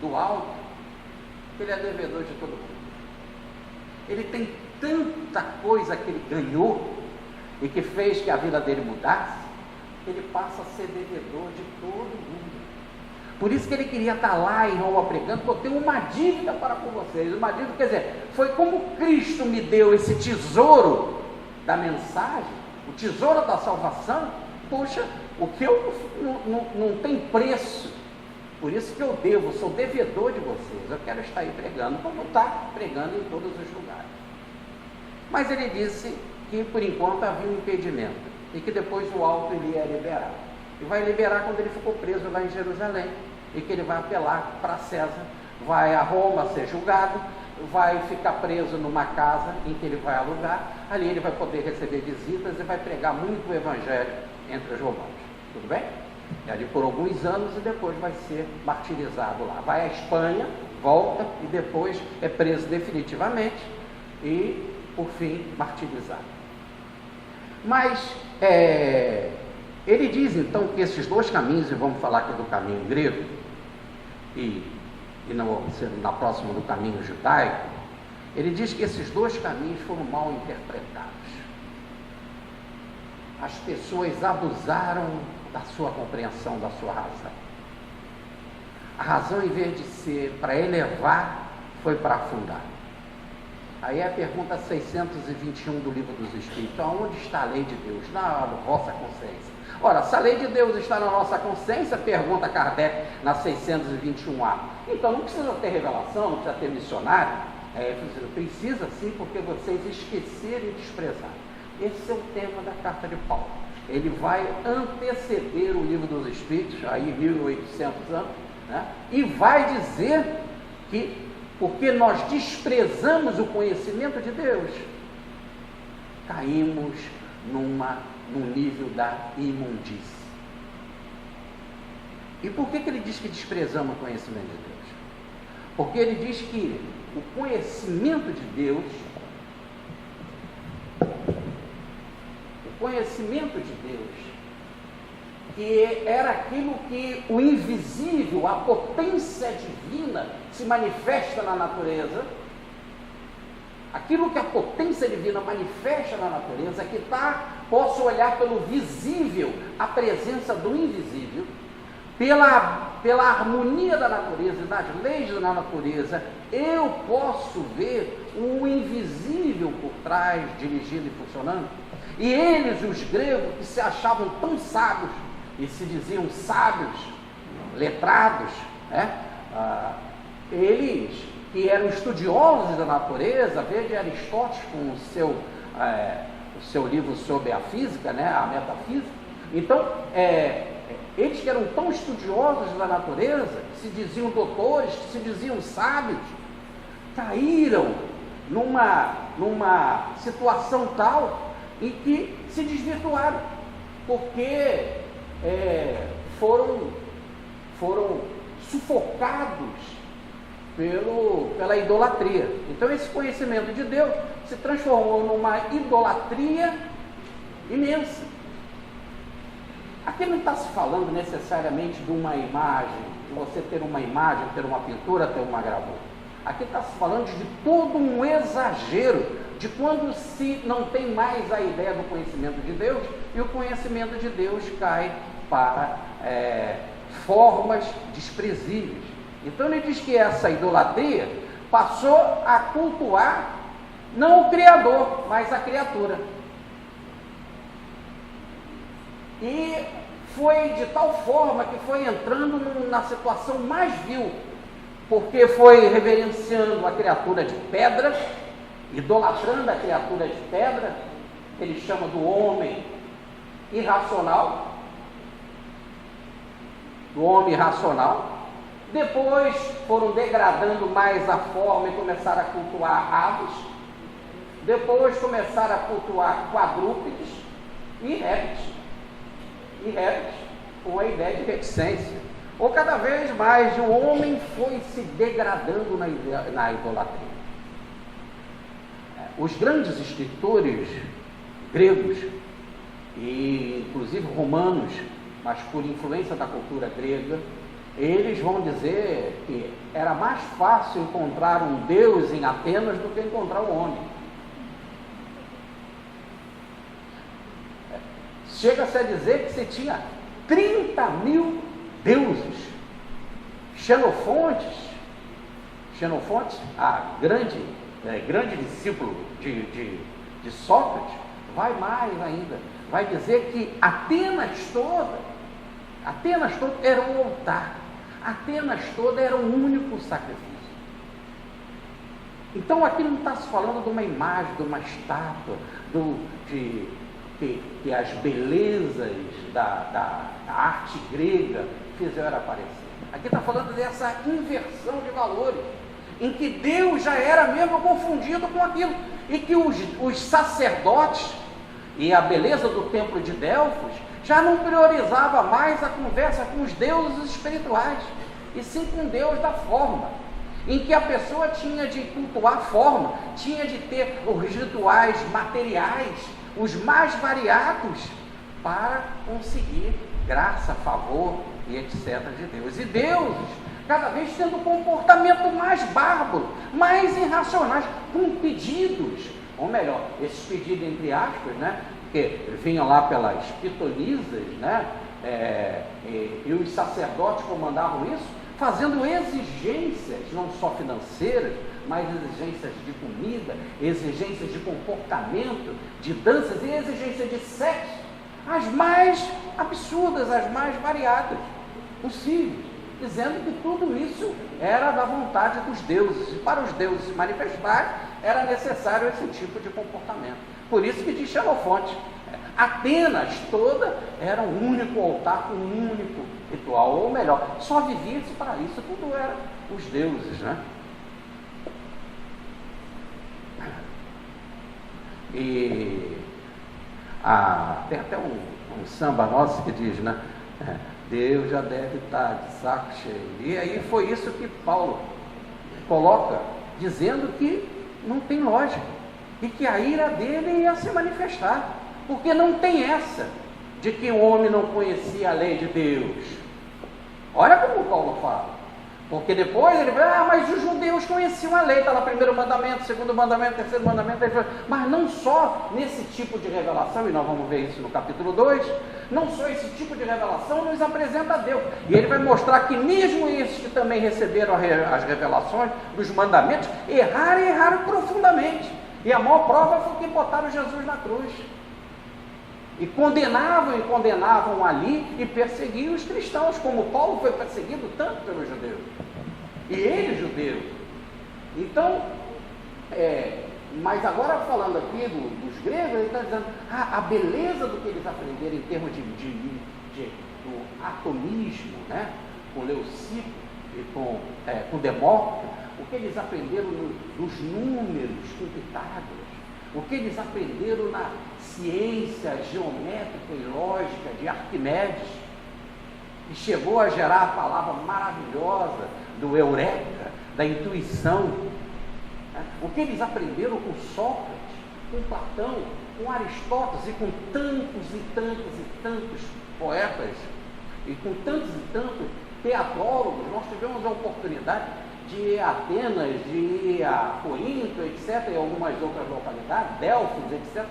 do alto, que ele é devedor de todo mundo. Ele tem tanta coisa que ele ganhou e que fez que a vida dele mudasse, que ele passa a ser devedor de todo mundo. Por isso que ele queria estar lá em Roma pregando, porque eu tenho uma dívida para com vocês. Uma dívida, quer dizer, foi como Cristo me deu esse tesouro da mensagem, o tesouro da salvação. Puxa, o que eu não tem preço. Por isso que eu sou devedor de vocês. Eu quero estar aí pregando, como está pregando em todos os lugares. Mas ele disse que por enquanto havia um impedimento, e que depois o alto ele ia liberar. E vai liberar quando ele ficou preso lá em Jerusalém, e que ele vai apelar para César, vai a Roma ser julgado, vai ficar preso numa casa em que ele vai alugar. Ali ele vai poder receber visitas e vai pregar muito o evangelho entre os romanos. Tudo bem? E ali por alguns anos, e depois vai ser martirizado lá. Vai à Espanha, volta e depois é preso definitivamente e, por fim, martirizado. Mas ele diz então que esses dois caminhos, e vamos falar aqui do caminho grego e na próxima do caminho judaico, ele diz que esses dois caminhos foram mal interpretados. As pessoas abusaram da sua compreensão, da sua razão. A razão, em vez de ser para elevar, foi para afundar. Aí é a pergunta 621 do Livro dos Espíritos: aonde está a lei de Deus? Na vossa consciência. Ora, se a lei de Deus está na nossa consciência, pergunta Kardec na 621A, então não precisa ter revelação, não precisa ter missionário. Precisa sim, porque vocês esqueceram e desprezaram. Esse é o tema da carta de Paulo. Ele vai anteceder o Livro dos Espíritos, aí 1800 anos, né? E vai dizer que porque nós desprezamos o conhecimento de Deus, caímos num nível da imundície. E por que ele diz que desprezamos o conhecimento de Deus? Porque ele diz que o conhecimento de Deus, que era aquilo que o invisível, a potência divina se manifesta na natureza, aquilo que a potência divina manifesta na natureza, que posso olhar pelo visível a presença do invisível, pela harmonia da natureza e das leis da natureza, eu posso ver o invisível por trás, dirigindo e funcionando. E eles, os gregos, que se achavam tão sábios, e se diziam sábios, letrados, né? Eles que eram estudiosos da natureza, veja Aristóteles com o seu livro sobre a física, né? A metafísica. Então, eles que eram tão estudiosos da natureza, que se diziam doutores, que se diziam sábios, caíram numa situação tal em que se desvirtuaram, porque foram sufocados pela idolatria. Então esse conhecimento de Deus se transformou numa idolatria imensa. Aqui não está se falando necessariamente de uma imagem, de você ter uma imagem, ter uma pintura, ter uma gravura. Aqui está se falando de todo um exagero, de quando se não tem mais a ideia do conhecimento de Deus, e o conhecimento de Deus cai para formas desprezíveis. Então ele diz que essa idolatria passou a cultuar não o Criador, mas a criatura. E foi de tal forma que foi entrando na situação mais vil, porque foi reverenciando a criatura de pedra, idolatrando a criatura de pedra, ele chama do homem irracional, Depois foram degradando mais a forma e começaram a cultuar aves, depois começaram a cultuar quadrúpedes e répteis, com a ideia de reticência. Ou cada vez mais o homem foi se degradando na idolatria. Os grandes escritores gregos, e inclusive romanos, mas por influência da cultura grega, eles vão dizer que era mais fácil encontrar um Deus em Atenas do que encontrar um homem. Chega-se a dizer que você tinha 30.000 deuses. Xenofonte, grande discípulo de Sócrates, vai mais ainda, vai dizer que Atenas toda era um altar, Atenas toda era um único sacrifício. Então aqui não está se falando de uma imagem, de uma estátua, que as belezas da arte grega fizeram aparecer. Aqui está falando dessa inversão de valores, em que Deus já era mesmo confundido com aquilo, e que os sacerdotes e a beleza do templo de Delfos já não priorizava mais a conversa com os deuses espirituais, e sim com Deus da forma, em que a pessoa tinha de cultuar a forma, tinha de ter os rituais materiais, os mais variados, para conseguir graça, favor e etc. de Deus. E deuses, cada vez tendo um comportamento mais bárbaro, mais irracionais, com pedidos, ou melhor, esses pedidos entre aspas, né? Porque vinham lá pelas pitonisas, né? E os sacerdotes comandavam isso, fazendo exigências, não só financeiras, mas exigências de comida, exigências de comportamento, de danças e exigências de sexo, as mais absurdas, as mais variadas possíveis, dizendo que tudo isso era da vontade dos deuses, e para os deuses se manifestarem era necessário esse tipo de comportamento. Por isso que diz Xenofonte, Atenas toda era um único altar com um único ritual, ou melhor, só vivia-se para isso, tudo era os deuses, né? E tem até um samba nosso que diz, né? Deus já deve estar de saco cheio. E aí foi isso que Paulo coloca, dizendo que não tem lógica, e que a ira dele ia se manifestar, porque não tem essa de que o homem não conhecia a lei de Deus. Olha como Paulo fala, porque depois ele vai, mas os judeus conheciam a lei, está lá primeiro mandamento, segundo mandamento, terceiro mandamento, mas não só nesse tipo de revelação, e nós vamos ver isso no capítulo 2, não só esse tipo de revelação nos apresenta a Deus, e ele vai mostrar que mesmo esses que também receberam as revelações dos mandamentos, erraram profundamente, e a maior prova foi que botaram Jesus na cruz, e condenavam ali e perseguiam os cristãos, como Paulo foi perseguido tanto pelos judeus, e ele judeu. Então, mas agora falando aqui dos gregos, ele está dizendo, a beleza do que eles aprenderam em termos do atomismo, né? Com Leucipo, e com Demócrito, o que eles aprenderam nos números com Pitágoras, o que eles aprenderam na ciência geométrica e lógica de Arquimedes, e chegou a gerar a palavra maravilhosa do eureka, da intuição, o que eles aprenderam com Sócrates, com Platão, com Aristóteles e com tantos e tantos e tantos poetas e com tantos e tantos teatrólogos. Nós tivemos a oportunidade de ir a Atenas, de ir a Corinto, etc., e algumas outras localidades, Delfos, etc.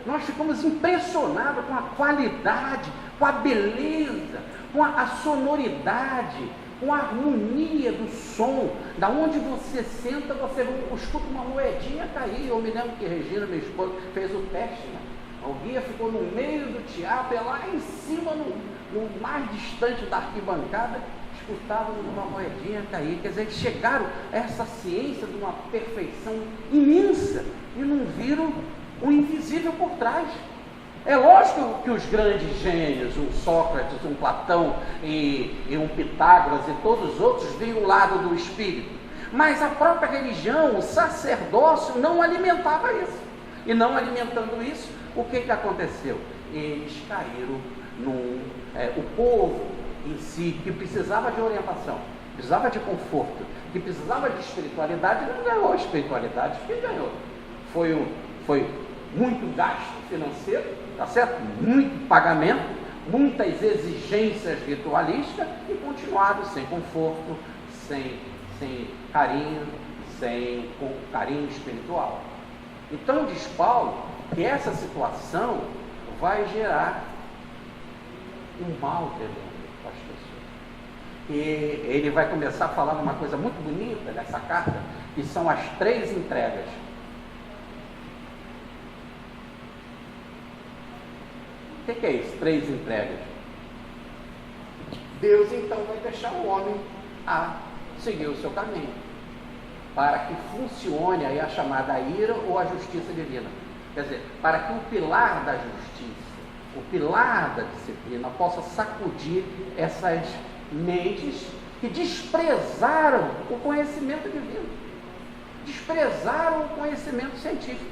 Nós ficamos impressionados com a qualidade, com a beleza, com a sonoridade, com a harmonia do som. Da onde você senta, você escuta uma moedinha cair. Eu me lembro que Regina, minha esposa, fez o teste, né? O guia ficou no meio do teatro, lá em cima, no mais distante da arquibancada, escutavam uma moedinha cair. Quer dizer, eles chegaram a essa ciência de uma perfeição imensa e não viram o invisível por trás. É lógico que os grandes gênios, um Sócrates, um Platão e um Pitágoras e todos os outros, veem o lado do espírito, mas a própria religião, o sacerdócio, não alimentava isso. E não alimentando isso, o que aconteceu? Eles caíram o povo em si, que precisava de orientação, precisava de conforto, que precisava de espiritualidade, não ganhou a espiritualidade. Quem ganhou? Foi muito gasto financeiro, tá certo? Muito pagamento, muitas exigências ritualísticas e continuaram sem conforto, sem carinho, sem carinho espiritual. Então diz Paulo que essa situação vai gerar um mal tremendo para as pessoas. E ele vai começar falando uma coisa muito bonita nessa carta, que são as 3 entregas. O que é isso? 3 entregas. Deus então vai deixar o homem a seguir o seu caminho, para que funcione aí a chamada ira ou a justiça divina. Quer dizer, para que o pilar da justiça, o pilar da disciplina possa sacudir essas mentes que desprezaram o conhecimento divino, desprezaram o conhecimento científico,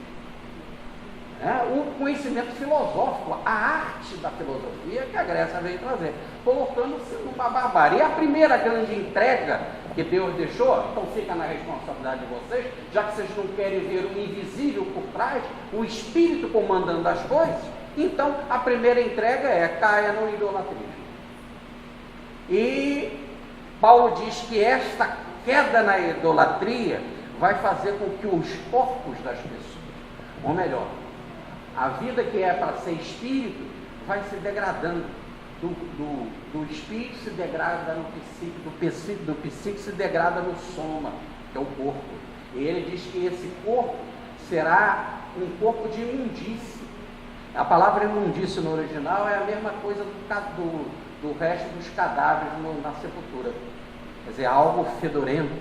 o conhecimento filosófico, a arte da filosofia que a Grécia veio trazer, colocando-se numa barbárie. E a primeira grande entrega que Deus deixou, então fica na responsabilidade de vocês, já que vocês não querem ver o invisível por trás, o Espírito comandando as coisas, então a primeira entrega é: caia no idolatrismo. E Paulo diz que esta queda na idolatria vai fazer com que os corpos das pessoas, ou melhor, a vida que é para ser espírito, vai se degradando. Do espírito se degrada no psíquico, do psíquico se degrada no soma, que é o corpo. E ele diz que esse corpo será um corpo de imundície. A palavra imundície no original é a mesma coisa do resto dos cadáveres na sepultura. Quer dizer, algo fedorento,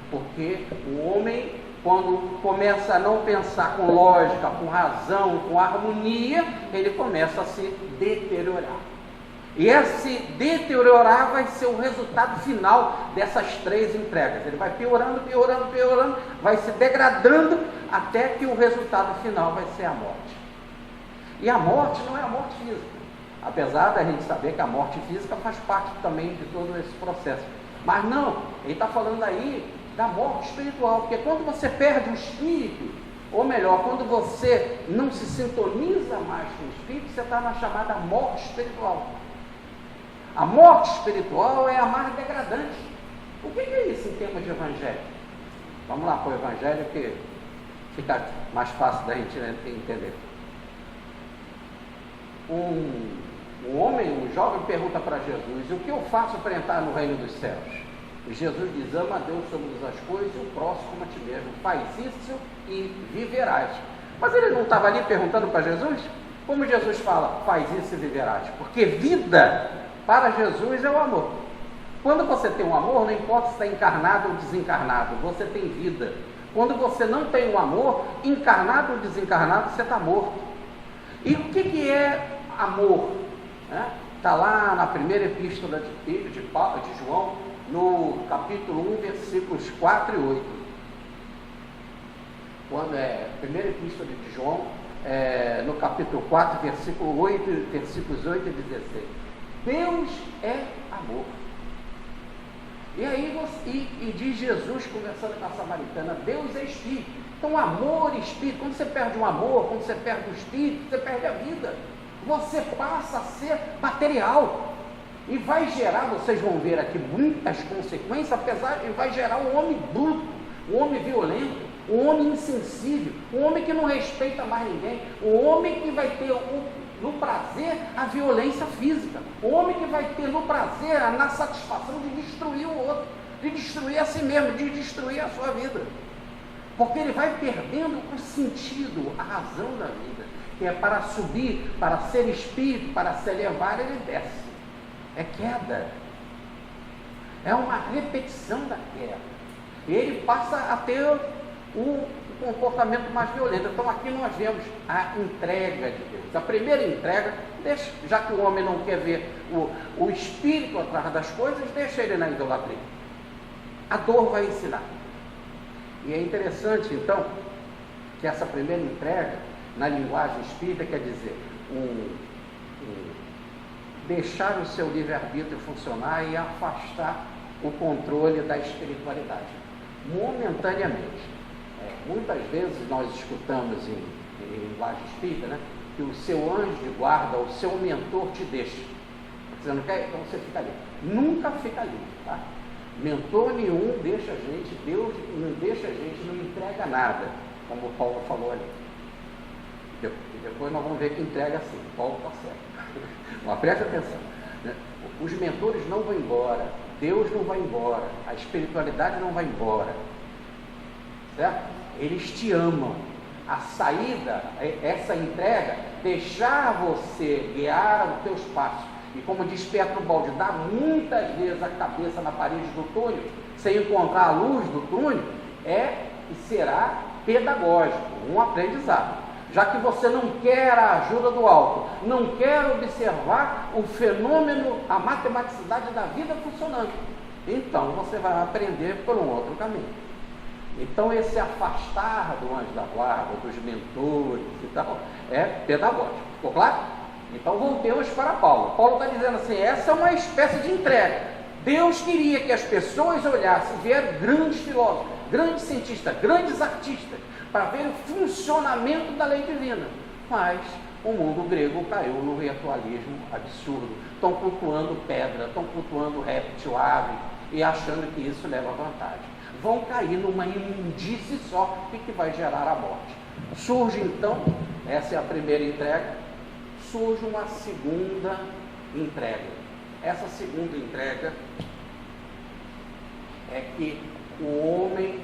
porque o homem, quando começa a não pensar com lógica, com razão, com harmonia, ele começa a se deteriorar. E esse deteriorar vai ser o resultado final dessas 3 entregas. Ele vai piorando, vai se degradando, até que o resultado final vai ser a morte. E a morte não é a morte física, apesar da gente saber que a morte física faz parte também de todo esse processo. Mas não, ele está falando aí da morte espiritual, porque quando você perde o espírito, ou melhor, quando você não se sintoniza mais com o espírito, você está na chamada morte espiritual. A morte espiritual é a mais degradante. O que é isso em termos de evangelho? Vamos lá para o evangelho, que fica mais fácil da gente entender. Um jovem pergunta para Jesus: o que eu faço para entrar no reino dos céus? E Jesus diz: ama a Deus sobre todas as coisas e o próximo como a ti mesmo. Faz isso e viverás. Mas ele não estava ali perguntando para Jesus? Como Jesus fala, faz isso e viverás? Porque vida para Jesus é o amor. Quando você tem um amor, não importa se está encarnado ou desencarnado, você tem vida. Quando você não tem um amor, encarnado ou desencarnado, você está morto. E o que é amor? Está lá na primeira epístola de João, no capítulo 1, versículos 4 e 8. Quando é a primeira epístola de João, no capítulo 4, versículos 8 e 16. Deus é amor. E aí e diz Jesus, conversando com a samaritana, Deus é Espírito. Então amor e Espírito, quando você perde o amor, quando você perde o Espírito, você perde a vida. Você passa a ser material. E vai gerar, vocês vão ver aqui muitas consequências, apesar de vai gerar um homem bruto, um homem violento, um homem insensível, um homem que não respeita mais ninguém, um homem que vai ter no prazer a violência física, um homem que vai ter no prazer, na satisfação de destruir o outro, de destruir a si mesmo, de destruir a sua vida. Porque ele vai perdendo o sentido, a razão da vida, que é para subir, para ser espírito, para se elevar, ele desce. É queda. É uma repetição da queda. E ele passa a ter o comportamento mais violento. Então aqui nós vemos a entrega de Deus. A primeira entrega, já que o homem não quer ver o espírito atrás das coisas, deixa ele na idolatria. A dor vai ensinar. E é interessante então que essa primeira entrega, na linguagem espírita, quer dizer deixar o seu livre-arbítrio funcionar e afastar o controle da espiritualidade, momentaneamente. Muitas vezes nós escutamos em linguagem espírita, né, que o seu anjo de guarda, o seu mentor te deixa. Você não quer? Então você fica ali. Nunca fica ali, tá? Mentor nenhum deixa a gente, Deus não deixa a gente, não entrega nada, como o Paulo falou ali. E depois nós vamos ver que entrega assim, Paulo está certo. Mas preste atenção, né? Os mentores não vão embora, Deus não vai embora, a espiritualidade não vai embora, certo? Eles te amam. A saída, essa entrega, deixar você guiar os teus passos. E como diz Pietro Baldi, dá muitas vezes a cabeça na parede do túnel, sem encontrar a luz do túnel, e será pedagógico, um aprendizado. Já que você não quer a ajuda do alto, não quer observar o fenômeno, a matematicidade da vida funcionando, então você vai aprender por um outro caminho. Então esse afastar do anjo da guarda, dos mentores e tal, é pedagógico. Ficou claro? Então voltemos para Paulo. Paulo está dizendo assim, essa é uma espécie de entrega. Deus queria que as pessoas olhassem, vieram grandes filósofos, grandes cientistas, grandes artistas, para ver o funcionamento da lei divina. Mas o mundo grego caiu no ritualismo absurdo. Estão cultuando pedra, estão cultuando réptil, ave, e achando que isso leva vantagem. Vão cair numa imundície só e que vai gerar a morte. Surge então, essa é a primeira entrega, surge uma segunda entrega. Essa segunda entrega é que o homem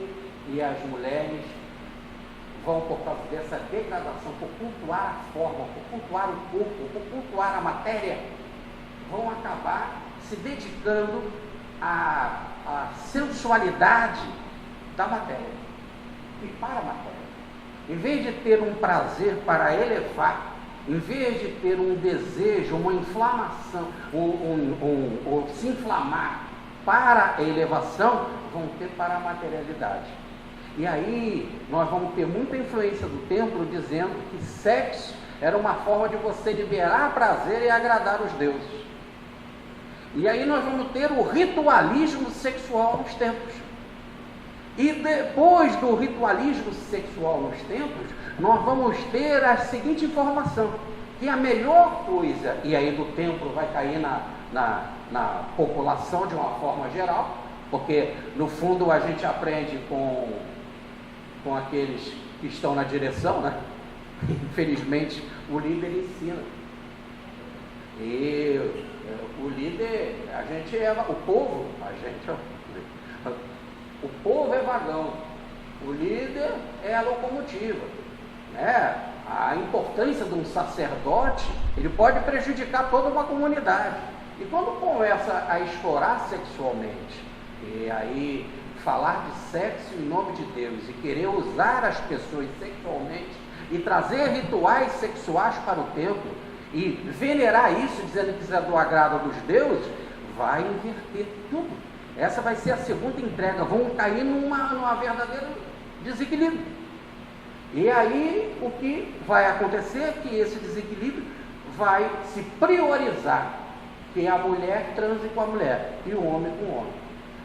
e as mulheres vão, por causa dessa degradação, por cultuar a forma, por cultuar o corpo, por cultuar a matéria, vão acabar se dedicando à sensualidade da matéria e para a matéria. Em vez de ter um prazer para elevar, em vez de ter um desejo, uma inflamação, ou se inflamar para a elevação, vão ter para a materialidade. E aí nós vamos ter muita influência do templo dizendo que sexo era uma forma de você liberar prazer e agradar os deuses. E aí nós vamos ter o ritualismo sexual nos templos. E depois do ritualismo sexual nos templos, nós vamos ter a seguinte informação, que a melhor coisa, e aí do templo vai cair na população de uma forma geral, porque no fundo a gente aprende com aqueles que estão na direção, né? Infelizmente o líder ensina. E o líder, a gente é o povo, o povo é vagão, o líder é a locomotiva, né? A importância de um sacerdote, ele pode prejudicar toda uma comunidade. E quando começa a explorar sexualmente, e aí falar de sexo em nome de Deus, e querer usar as pessoas sexualmente, e trazer rituais sexuais para o templo, e venerar isso, dizendo que isso é do agrado dos deuses, vai inverter tudo. Essa vai ser a segunda entrega, vão cair numa verdadeiro desequilíbrio. E aí o que vai acontecer é que esse desequilíbrio vai se priorizar, que a mulher transe com a mulher e o homem com o homem.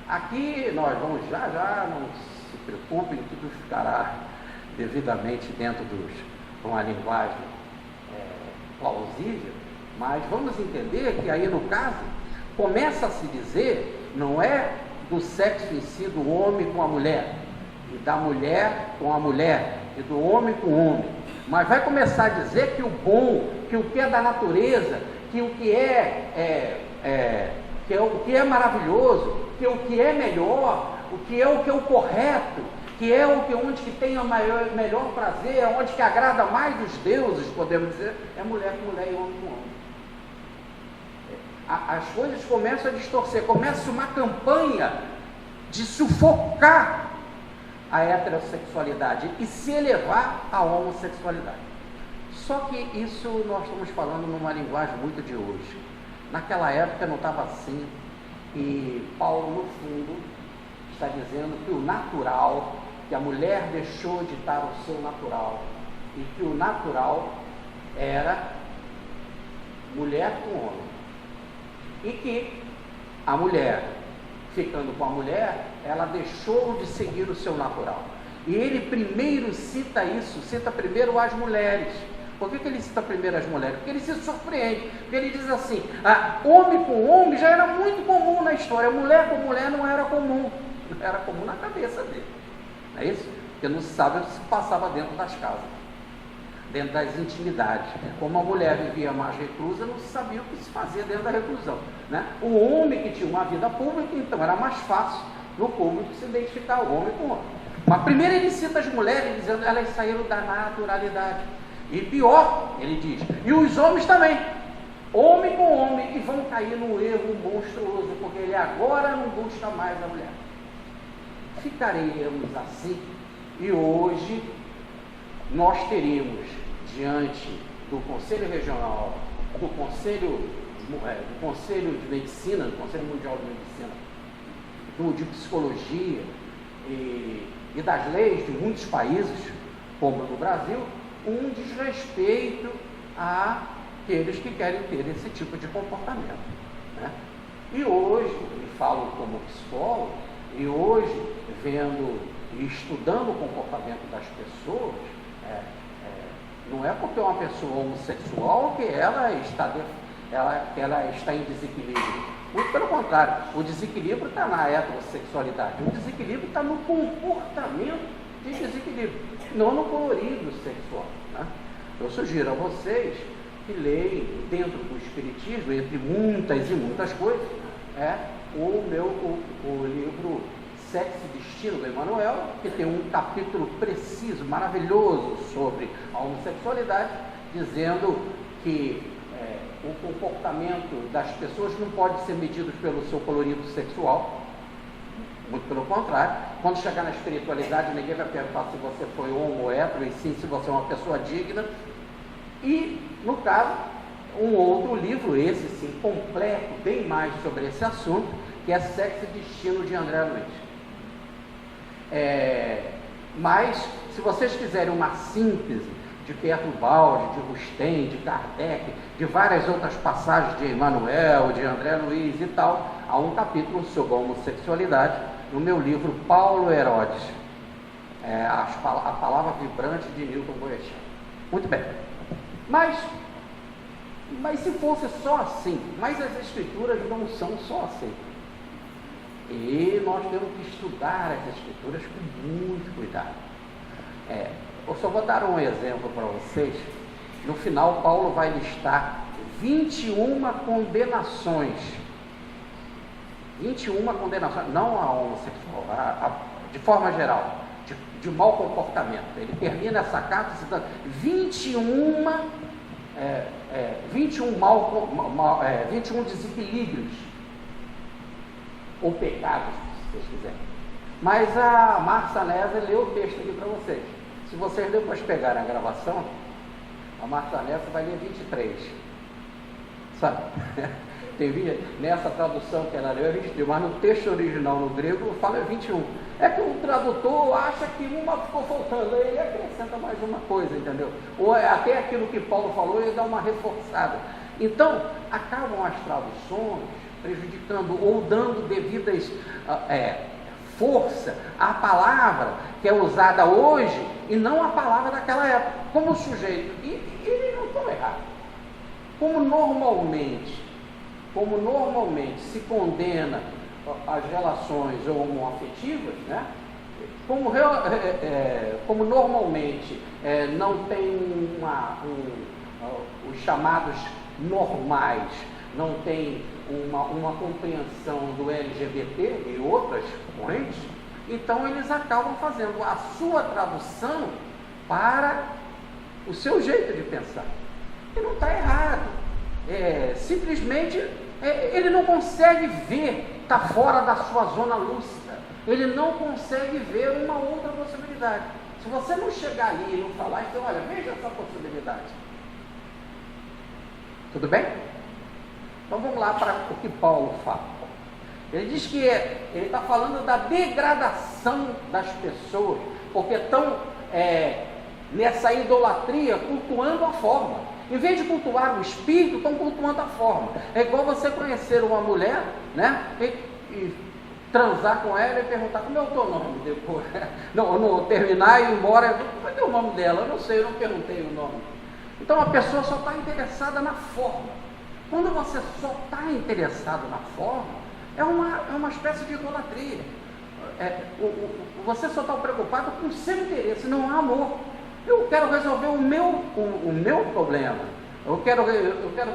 Aqui nós vamos já, não se preocupem, tudo ficará devidamente dentro de uma linguagem plausível, mas vamos entender que aí no caso, começa a se dizer, não é do sexo em si, do homem com a mulher, e da mulher com a mulher, e do homem com o homem, mas vai começar a dizer que o bom, que o que é da natureza, que o que é maravilhoso, que o que é melhor, o que é o correto, que é onde que tem o melhor prazer, onde que agrada mais dos deuses, podemos dizer, é mulher com mulher e homem com homem. As coisas começam a distorcer, começa uma campanha de sufocar a heterossexualidade e se elevar à homossexualidade. Só que isso nós estamos falando numa linguagem muito de hoje. Naquela época não estava assim, e Paulo, no fundo, está dizendo que o natural, que a mulher deixou de estar o seu natural, e que o natural era mulher com homem. E que a mulher, ficando com a mulher, ela deixou de seguir o seu natural. E ele primeiro cita isso, cita primeiro as mulheres. Por que ele cita primeiro as mulheres? Porque ele se surpreende, porque ele diz assim, homem com homem já era muito comum na história, mulher com mulher não era comum, era comum na cabeça dele, não é isso? Porque não se sabe o que se passava dentro das casas, dentro das intimidades. Como a mulher vivia mais reclusa, não se sabia o que se fazia dentro da reclusão, né? O homem que tinha uma vida pública, então era mais fácil no público se identificar o homem com o homem. Mas primeiro ele cita as mulheres, dizendo que elas saíram da naturalidade. E pior, ele diz, e os homens também, homem com homem, e vão cair num erro monstruoso, porque ele agora não busca mais a mulher. Ficaremos assim, e hoje nós teremos, diante do Conselho Regional, do Conselho de Medicina, do Conselho Mundial de Medicina, de Psicologia e das leis de muitos países, como no Brasil, um desrespeito àqueles que querem ter esse tipo de comportamento, né? E hoje, e falo como psicólogo, e hoje vendo e estudando o comportamento das pessoas, não é porque é uma pessoa homossexual que ela está em desequilíbrio. Muito pelo contrário, o desequilíbrio está na heterossexualidade, o desequilíbrio está no comportamento de desequilíbrio, não no colorido sexual, né? Eu sugiro a vocês que leiam dentro do Espiritismo, entre muitas e muitas coisas, o livro Sexo e Destino do Emmanuel, que tem um capítulo preciso, maravilhoso sobre a homossexualidade, dizendo que o comportamento das pessoas não pode ser medido pelo seu colorido sexual. Muito pelo contrário, quando chegar na espiritualidade, ninguém vai perguntar se você foi homo ou hétero, e sim se você é uma pessoa digna. E, no caso, um outro livro, esse sim, completo, bem mais sobre esse assunto, que é Sexo e Destino, de André Luiz. Mas, se vocês quiserem uma síntese de Pietro Baldi, de Rustem, de Kardec, de várias outras passagens de Emmanuel, de André Luiz e tal, há um capítulo sobre a homossexualidade no meu livro Paulo Herodes, a palavra vibrante de Newton Boechat. Muito bem, mas se fosse só assim, mas as escrituras não são só assim, e nós temos que estudar as escrituras com muito cuidado. Eu só vou dar um exemplo para vocês. No final, Paulo vai listar 21 condenações. 21 condenações, não a homossexual, de forma geral, de mau comportamento. Ele termina essa carta citando 21 desequilíbrios, ou pecados, se vocês quiserem. Mas a Márcia Nesa leu o texto aqui para vocês. Se vocês depois pegarem a gravação, a Márcia Nessa vai ler 23. Sabe? nessa tradução que ela leu é 23, mas no texto original no grego fala 21. É que o tradutor acha que uma ficou faltando, aí ele acrescenta mais uma coisa, entendeu? Ou até aquilo que Paulo falou, ele dá uma reforçada. Então, acabam as traduções prejudicando ou dando devidas força à palavra que é usada hoje e não a palavra daquela época, como o sujeito. E eles não estão errados. Como normalmente se condena as relações homoafetivas, né? Como normalmente não tem os chamados normais, não tem uma compreensão do LGBT e outras correntes, então eles acabam fazendo a sua tradução para o seu jeito de pensar. E não está errado. Simplesmente ele não consegue ver, está fora da sua zona lúcida. Ele não consegue ver uma outra possibilidade. Se você não chegar ali e não falar, então olha, veja essa possibilidade. Tudo bem? Então vamos lá para o que Paulo fala. Ele diz que ele está falando da degradação das pessoas, porque estão nessa idolatria cultuando a forma. Em vez de cultuar o espírito, estão cultuando a forma. É igual você conhecer uma mulher, né? E transar com ela e perguntar como é o teu nome depois. Não terminar e ir embora. Como é o nome dela? Eu não sei, eu não perguntei o nome. Então a pessoa só está interessada na forma. Quando você só está interessado na forma, é uma espécie de idolatria. Você só está preocupado com o seu interesse, não há amor. Eu quero resolver o meu problema. Eu quero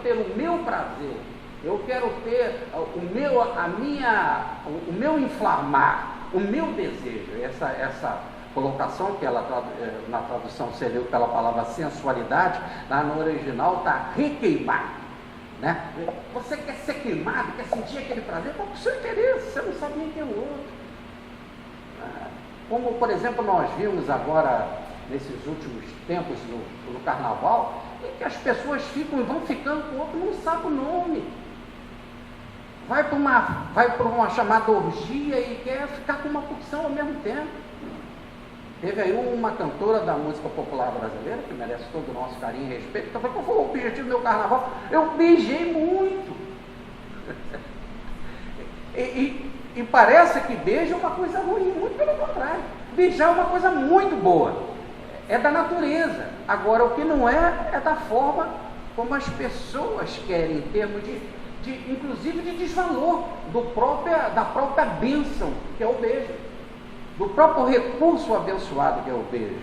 ter o meu prazer. Eu quero ter o meu inflamar, o meu desejo. Essa colocação que na tradução seria pela palavra sensualidade, lá no original está requeimar. Né? Você quer ser queimado, quer sentir aquele prazer, qual é o seu interesse? Você não sabe nem quem é o outro. Como, por exemplo, nós vimos agora, nesses últimos tempos no carnaval, em que as pessoas vão ficando com o outro, não sabe o nome. Vai para uma chamada orgia e quer ficar com uma porção ao mesmo tempo. Teve aí uma cantora da música popular brasileira, que merece todo o nosso carinho e respeito, que falou: qual foi o objetivo do meu carnaval? Eu beijei muito. E parece que beijo é uma coisa ruim, muito pelo contrário. Beijar é uma coisa muito boa, é da natureza. Agora, o que não é da forma como as pessoas querem, em termos inclusive de desvalor da própria bênção, que é o beijo, do próprio recurso abençoado, que é o beijo.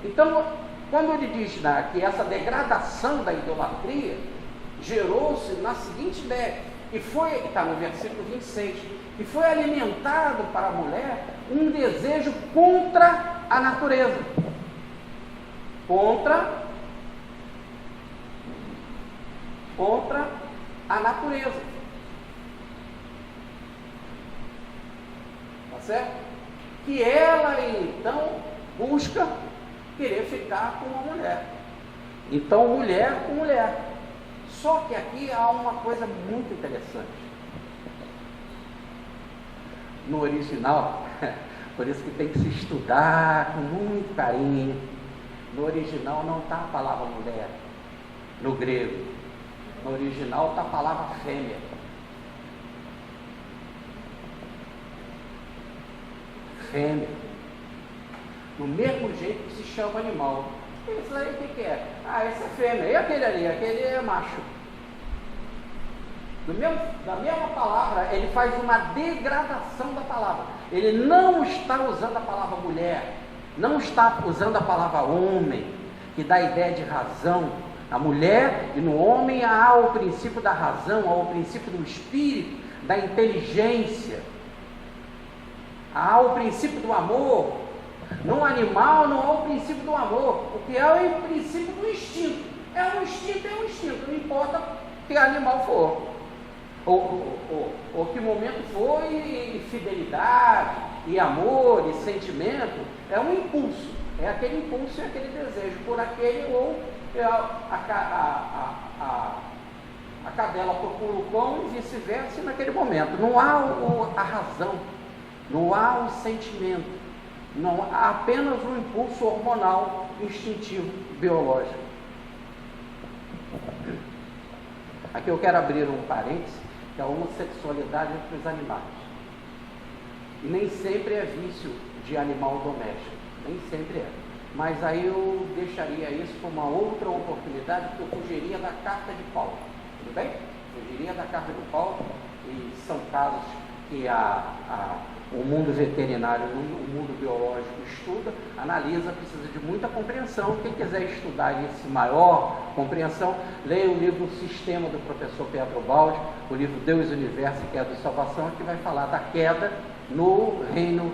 Então, quando ele diz que essa degradação da idolatria gerou-se na seguinte ideia, e está no versículo 26, e foi alimentado para a mulher um desejo contra a natureza, contra a natureza, tá certo? Que ela então busca querer ficar com uma mulher. Então, mulher com mulher. Só que aqui há uma coisa muito interessante. No original, por isso que tem que se estudar com muito carinho. No original não está a palavra mulher, no grego. No original está a palavra fêmea. Fêmea. Do mesmo jeito que se chama animal. Isso aí o que é? Esse é fêmea. E aquele ali? Aquele é macho. Da mesma palavra, ele faz uma degradação da palavra. Ele não está usando a palavra mulher, não está usando a palavra homem, que dá a ideia de razão. A mulher e no homem há o princípio da razão, há o princípio do espírito, da inteligência, há o princípio do amor. No animal não há o princípio do amor, o que é o princípio do instinto. É um instinto, não importa que animal for, ou que momento for, e fidelidade, e amor, e sentimento, é um impulso, é aquele impulso e aquele desejo por aquele ou a cadela procura o pão e vice-versa naquele momento. Não há a razão, não há o sentimento, não há apenas um impulso hormonal, instintivo, biológico. Aqui eu quero abrir um parênteses, que é a homossexualidade entre os animais. E nem sempre é vício de animal doméstico, nem sempre é. Mas aí eu deixaria isso para uma outra oportunidade, que eu fugiria da carta de Paulo. Tudo bem? Fugiria da carta de Paulo, e são casos que o mundo veterinário, o mundo biológico estuda, analisa, precisa de muita compreensão. Quem quiser estudar isso, maior compreensão, leia o livro Sistema do professor Pietro Baldi, o livro Deus e Universo, que é do Salvação, que vai falar da queda no reino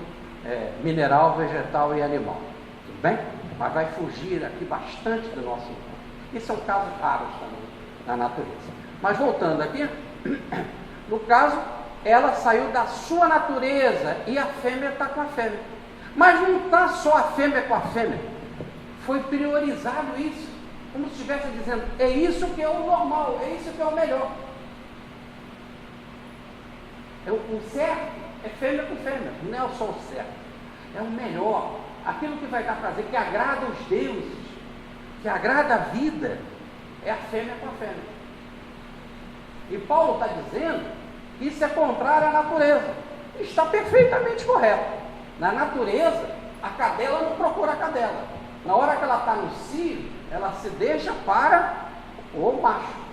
mineral, vegetal e animal. Tudo bem? Mas vai fugir aqui bastante do nosso mundo. E são casos raros também na natureza. Mas voltando aqui, no caso, ela saiu da sua natureza e a fêmea está com a fêmea. Mas não está só a fêmea com a fêmea. Foi priorizado isso, como se estivesse dizendo, é isso que é o normal, é isso que é o melhor. O certo é fêmea com fêmea, não é só o certo, é o melhor, aquilo que vai dar prazer, que agrada os deuses, que agrada a vida, é a fêmea com a fêmea. E Paulo está dizendo que isso é contrário à natureza. Está perfeitamente correto. Na natureza, a cadela não procura a cadela. Na hora que ela está no cio, ela se deixa para o macho.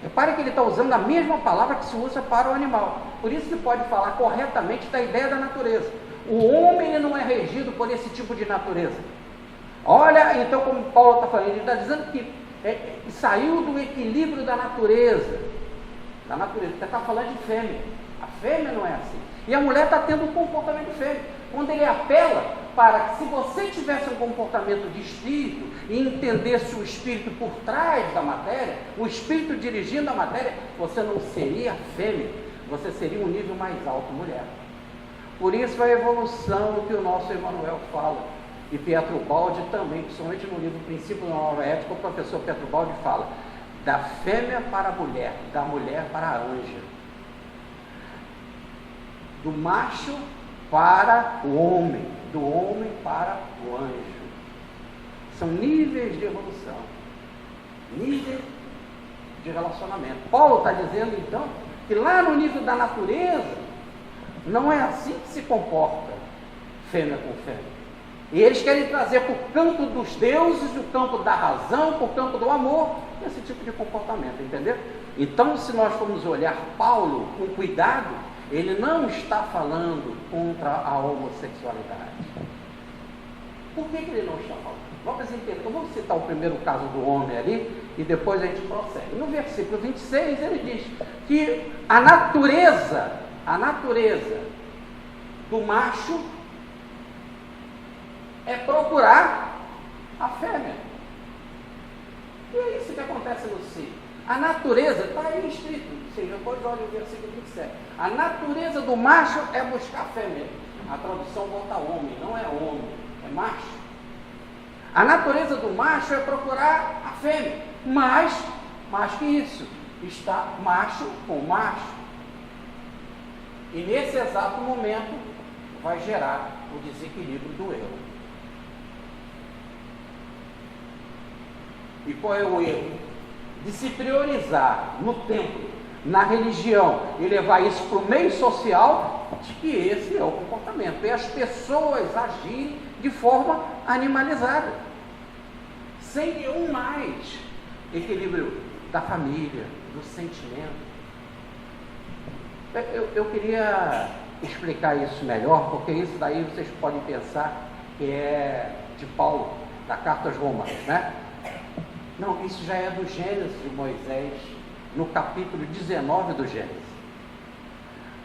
Repare que ele está usando a mesma palavra que se usa para o animal. Por isso que pode falar corretamente da ideia da natureza. O homem ele não é regido por esse tipo de natureza. Olha, então, como Paulo está falando, ele está dizendo que saiu do equilíbrio da natureza. Da natureza, ele está falando de fêmea. A fêmea não é assim. E a mulher está tendo um comportamento de fêmea. Quando ele apela para que, se você tivesse um comportamento de espírito e entendesse o espírito por trás da matéria, o espírito dirigindo a matéria, você não seria fêmea, você seria um nível mais alto, mulher. Por isso a evolução que o nosso Emmanuel fala, e Pietro Baldi também, principalmente no livro Princípio da Nova Ética, o professor Pietro Baldi fala da fêmea para a mulher, da mulher para a anja, do macho para o homem, do homem para o anjo. São níveis de evolução, níveis de relacionamento. Paulo está dizendo então que lá no nível da natureza não é assim que se comporta fêmea com fêmea. E eles querem trazer para o campo dos deuses, o campo da razão, para o campo do amor, esse tipo de comportamento, entendeu? Então, se nós formos olhar Paulo com cuidado, ele não está falando contra a homossexualidade. Por que ele não está falando? Vamos entender. Eu vou citar o primeiro caso do homem ali e depois a gente prossegue. No versículo 26 ele diz que a natureza do macho é procurar a fêmea. E é isso que acontece no cio. A natureza, está aí escrito, depois olha o versículo 27. A natureza do macho é buscar a fêmea. A tradução volta homem, não é homem, é macho. A natureza do macho é procurar a fêmea, mas, mais que isso, está macho com macho. E nesse exato momento vai gerar o desequilíbrio do erro. E qual é o erro? De se priorizar no templo, na religião, e levar isso para o meio social, de que esse é o comportamento. E as pessoas agirem de forma animalizada, sem nenhum mais equilíbrio da família, do sentimento. Eu queria explicar isso melhor, porque isso daí vocês podem pensar que é de Paulo, da carta aos Romanos, né? Não, isso já é do Gênesis de Moisés, no capítulo 19 do Gênesis.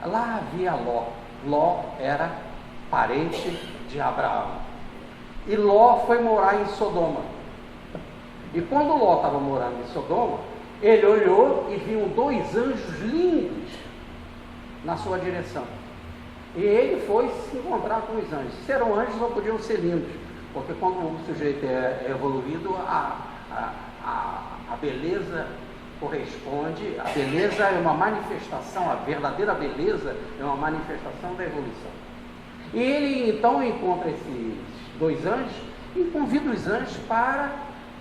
Lá havia Ló. Ló era parente de Abraão. E Ló foi morar em Sodoma. E quando Ló estava morando em Sodoma, ele olhou e viu 2 anjos lindos na sua direção. E ele foi se encontrar com os anjos. Se eram anjos, não podiam ser lindos, porque quando o sujeito é evoluído, a beleza corresponde, a beleza é uma manifestação, a verdadeira beleza é uma manifestação da evolução. E ele então encontra esses 2 anjos e convida os anjos para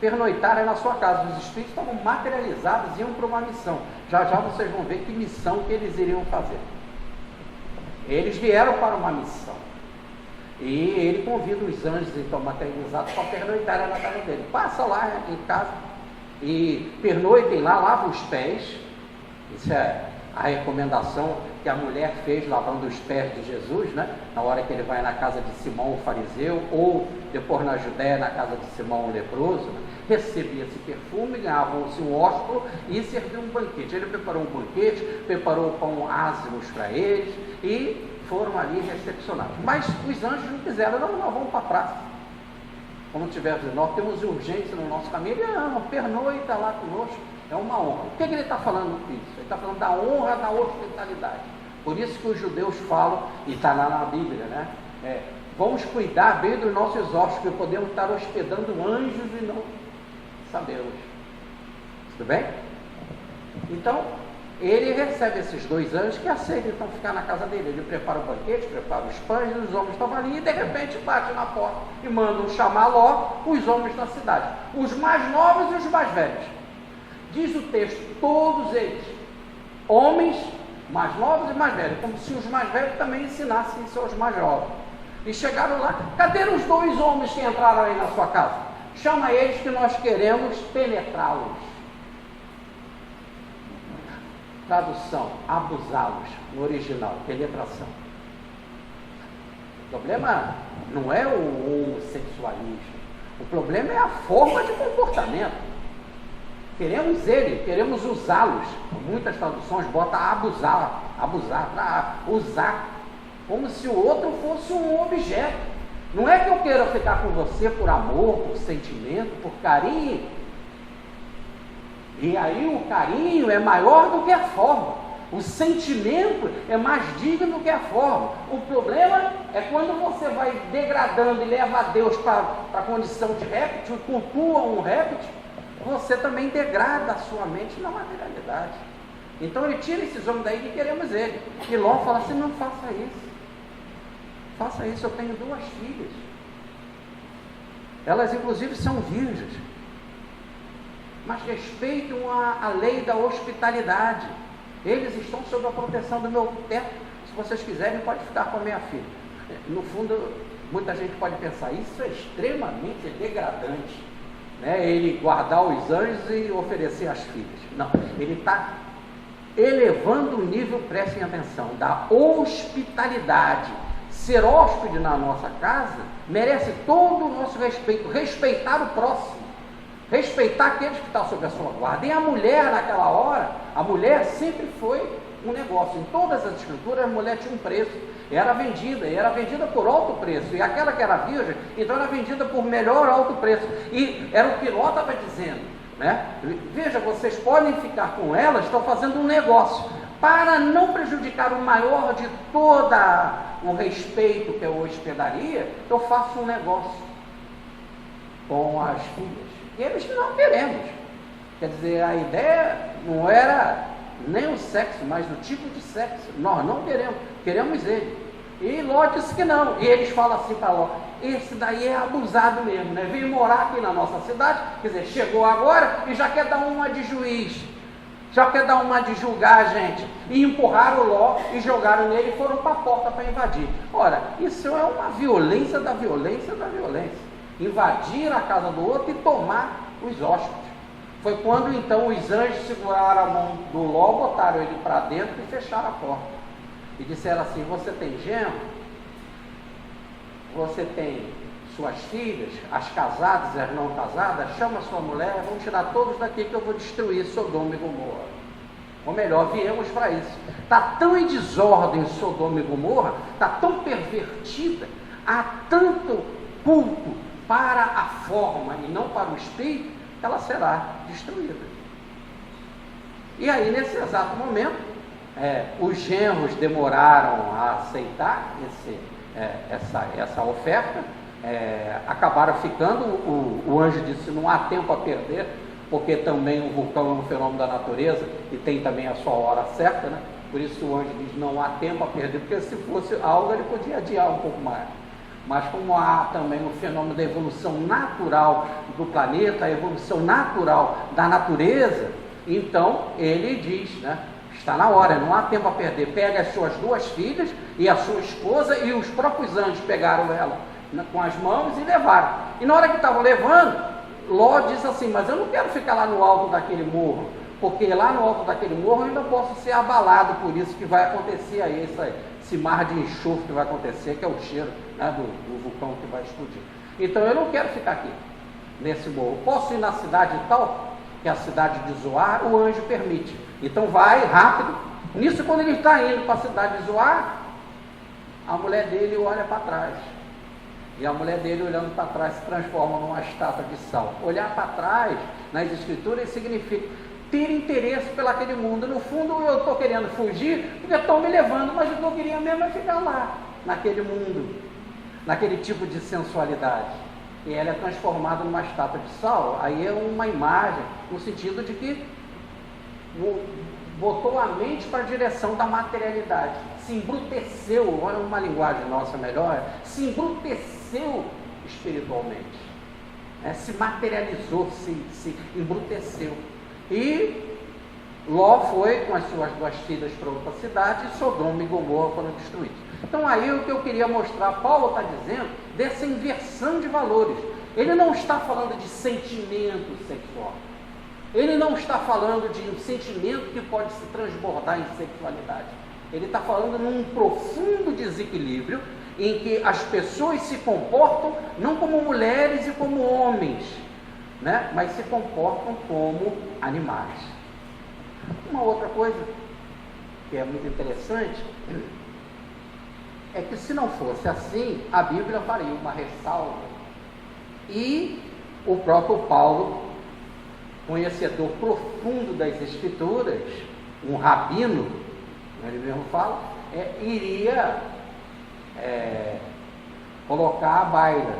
pernoitarem na sua casa. Os espíritos estavam materializados e iam para uma missão. Já já vocês vão ver que missão que eles iriam fazer. Eles vieram para uma missão. E ele convida os anjos então materializados para pernoitarem na casa dele. Passa lá em casa e pernoitem lá, lava os pés. Isso é a recomendação que a mulher fez lavando os pés de Jesus, né? Na hora que ele vai na casa de Simão o fariseu, ou depois na Judéia, na casa de Simão o leproso, né? Recebia esse perfume, ganhavam-se um ósculo e servia um banquete. Ele preparou um banquete, preparou pão ázimos para eles e foram ali recepcionados. Mas os anjos não quiseram, não, nós vamos para a praça. Como tivermos, nós temos urgência no nosso caminho, ele ama, pernoita lá conosco, é uma honra. O que ele está falando com isso? Ele está falando da honra da hospitalidade. Por isso que os judeus falam, e está lá na Bíblia, né? Vamos cuidar bem dos nossos ossos, porque podemos estar hospedando anjos e não sabemos. Tudo bem? Então, ele recebe esses 2 anjos que aceitam então ficar na casa dele. Ele prepara o banquete, prepara os pães, os homens estavam ali e de repente bate na porta e mandam chamar logo os homens da cidade, os mais novos e os mais velhos. Diz o texto, todos eles, homens mais novos e mais velhos, como se os mais velhos também ensinassem seus mais jovens. E chegaram lá, cadê os 2 homens que entraram aí na sua casa? Chama eles que nós queremos penetrá-los. Tradução, abusá-los, no original, penetração. O problema não é o homossexualismo, o problema é a forma de comportamento. Queremos ele, queremos usá-los. Muitas traduções botam abusar, para usar, como se o outro fosse um objeto. Não é que eu queira ficar com você por amor, por sentimento, por carinho. E aí o carinho é maior do que a forma. O sentimento é mais digno do que a forma. O problema é quando você vai degradando e leva a Deus para a condição de réptil, cultua um réptil, você também degrada a sua mente na materialidade. Então ele tira esses homens daí que queremos ele. E Ló fala assim, não faça isso. Faça isso, eu tenho 2 filhas. Elas inclusive são virgens. Mas respeitam a lei da hospitalidade. Eles estão sob a proteção do meu teto. Se vocês quiserem, pode ficar com a minha filha. No fundo, muita gente pode pensar, isso é extremamente degradante, né? Ele guardar os anjos e oferecer as filhas. Não, ele está elevando o nível, prestem atenção, da hospitalidade. Ser hóspede na nossa casa merece todo o nosso respeito, respeitar o próximo. Respeitar aqueles que estão sob a sua guarda. E a mulher, naquela hora, a mulher sempre foi um negócio. Em todas as escrituras, a mulher tinha um preço. Era vendida por alto preço. E aquela que era virgem, então era vendida por melhor alto preço. E era o que Ló estava dizendo, né? Veja, vocês podem ficar com elas, estão fazendo um negócio. Para não prejudicar o maior de todo o respeito que é a hospedaria, eu faço um negócio com as filhas. E eles não queremos. Quer dizer, a ideia não era nem o sexo, mas o tipo de sexo. Nós não queremos, queremos ele. E Ló disse que não. E eles falam assim para Ló, esse daí é abusado mesmo, né? Veio morar aqui na nossa cidade, quer dizer, chegou agora e já quer dar uma de juiz, já quer dar uma de julgar a gente. E empurraram o Ló e jogaram nele e foram para a porta para invadir. Ora, isso é uma violência da violência da violência. Invadir a casa do outro e tomar os hóspedes. Foi quando então os anjos seguraram a mão do Ló, botaram ele para dentro e fecharam a porta. E disseram assim, você tem genro? Você tem suas filhas, as casadas e as não casadas? Chama sua mulher, vamos tirar todos daqui que eu vou destruir Sodoma e Gomorra. Ou melhor, viemos para isso. Está tão em desordem Sodoma e Gomorra, está tão pervertida, há tanto culto para a forma e não para o espírito, ela será destruída. E aí, nesse exato momento, os genros demoraram a aceitar essa oferta, acabaram ficando, o anjo disse, não há tempo a perder, porque também o vulcão é um fenômeno da natureza e tem também a sua hora certa, né? Por isso o anjo diz, não há tempo a perder, porque se fosse algo ele podia adiar um pouco mais. Mas como há também o fenômeno da evolução natural do planeta, a evolução natural da natureza, então ele diz, né? Está na hora, não há tempo a perder. Pega as suas 2 filhas e a sua esposa, e os próprios anjos pegaram ela com as mãos e levaram. E na hora que estavam levando, Ló disse assim, mas eu não quero ficar lá no alto daquele morro, porque lá no alto daquele morro eu ainda posso ser abalado por isso que vai acontecer aí, esse mar de enxofre que vai acontecer, que é o cheiro, né, do vulcão que vai explodir. Então eu não quero ficar aqui, nesse morro. Posso ir na cidade tal, que é a cidade de Zoar? O anjo permite. Então vai rápido. Nisso, quando ele está indo para a cidade de Zoar, a mulher dele olha para trás. E a mulher dele, olhando para trás, se transforma numa estátua de sal. Olhar para trás, nas escrituras, significa ter interesse pelaquele mundo. No fundo, eu estou querendo fugir, porque estão me levando, mas o que eu queria mesmo é ficar lá, naquele mundo, naquele tipo de sensualidade. E ela é transformada numa estátua de sal. Aí é uma imagem, no sentido de que botou a mente para a direção da materialidade, se embruteceu, olha uma linguagem nossa melhor, se embruteceu espiritualmente, se materializou, se embruteceu. E Ló foi com as suas 2 filhas para outra cidade, e Sodoma e Gomorra foram destruídos. Então aí o que eu queria mostrar, Paulo está dizendo dessa inversão de valores. Ele não está falando de sentimento sexual. Ele não está falando de um sentimento que pode se transbordar em sexualidade. Ele está falando num profundo desequilíbrio em que as pessoas se comportam não como mulheres e como homens, né? Mas se comportam como animais. Uma outra coisa que é muito interessante é que, se não fosse assim, a Bíblia faria uma ressalva e o próprio Paulo, conhecedor profundo das Escrituras, um rabino, ele mesmo fala, iria colocar à baila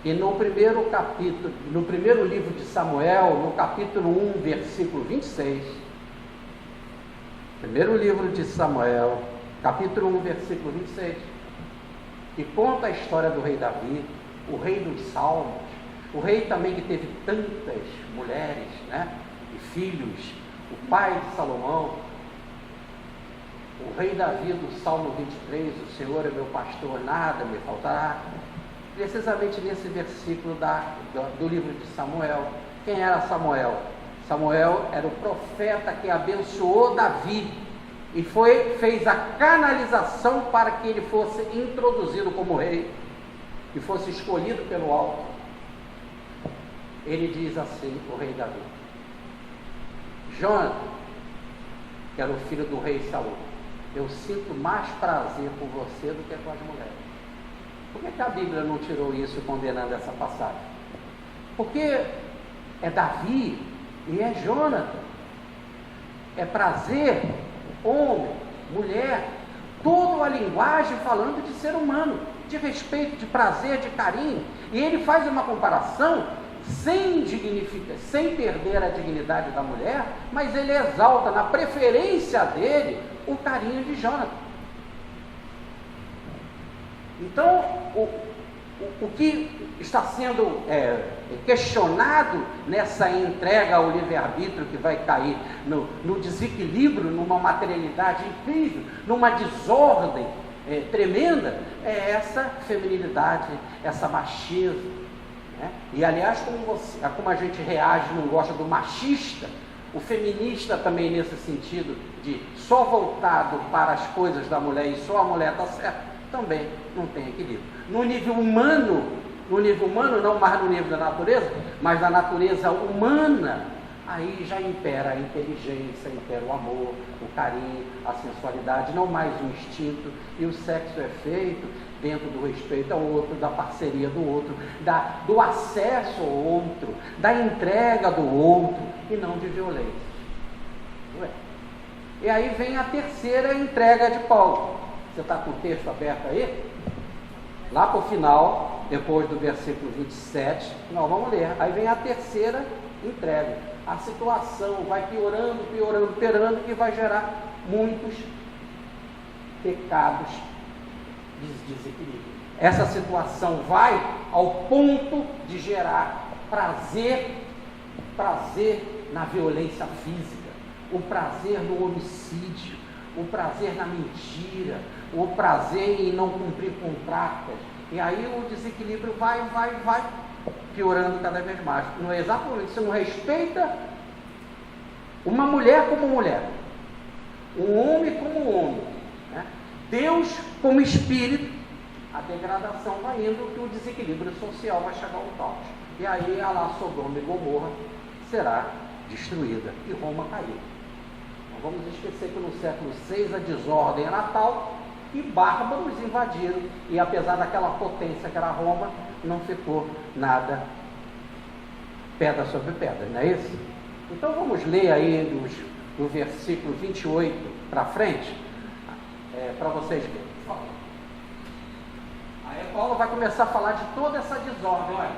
que no primeiro capítulo, no primeiro livro de Samuel, no capítulo 1, versículo 26, primeiro livro de Samuel, capítulo 1, versículo 26, que conta a história do rei Davi, o rei dos Salmos, o rei também que teve tantas mulheres, né, e filhos, o pai de Salomão, o rei Davi do Salmo 23, o Senhor é meu pastor, nada me faltará. Precisamente nesse versículo do livro de Samuel. Quem era Samuel? Samuel era o profeta que abençoou Davi e fez a canalização para que ele fosse introduzido como rei e fosse escolhido pelo alto. Ele diz assim, o rei Davi: Jonathan, que era o filho do rei Saul, eu sinto mais prazer por você do que com as mulheres. Por que a Bíblia não tirou isso condenando essa passagem? Porque é Davi e é Jonathan. É prazer, homem, mulher, toda a linguagem falando de ser humano, de respeito, de prazer, de carinho. E ele faz uma comparação sem perder a dignidade da mulher, mas ele exalta na preferência dele o carinho de Jonathan. Então, o que está sendo questionado nessa entrega ao livre-arbítrio que vai cair no desequilíbrio, numa materialidade incrível, numa desordem tremenda, é essa feminilidade, essa machismo. Né? E aliás, como a gente reage, não gosta do machista, o feminista também nesse sentido de só voltado para as coisas da mulher e só a mulher está certa, também não tem equilíbrio. No nível humano não mais no nível da natureza, mas na natureza humana, aí já impera a inteligência, impera o amor, o carinho, a sensualidade, não mais o instinto, e o sexo é feito dentro do respeito ao outro, da parceria do outro, do acesso ao outro, da entrega do outro, e não de violência. E aí vem a terceira entrega de Paulo. Você está com o texto aberto aí? Lá para o final, depois do versículo 27, nós vamos ler. Aí vem a terceira entrega. a situação vai piorando, piorando, piorando, que vai gerar muitos pecados de desequilíbrio. Essa situação vai ao ponto de gerar prazer na violência física, o prazer no homicídio, o prazer na mentira, o prazer em não cumprir contratos. E aí o desequilíbrio vai piorando cada vez mais. Não é exatamente, você não respeita uma mulher como mulher, um homem como homem, né? Deus como espírito, a degradação vai indo, que o desequilíbrio social vai chegar ao caos. E aí a lá Sodoma e Gomorra será destruída e Roma cair. Não vamos esquecer que no século VI a desordem era tal que bárbaros invadiram, e apesar daquela potência que era Roma, não ficou nada pedra sobre pedra, não é isso? Então vamos ler aí do versículo 28 para frente, para vocês verem. Aí Paulo vai começar a falar de toda essa desordem. Olha,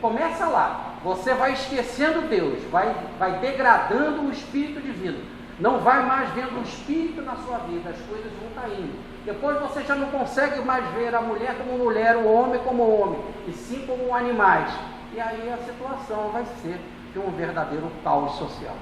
começa lá, você vai esquecendo Deus, vai degradando o Espírito Divino, não vai mais vendo o Espírito na sua vida, as coisas vão caindo. Depois você já não consegue mais ver a mulher como mulher, o homem como homem, e sim como animais. E aí a situação vai ser de um verdadeiro caos social.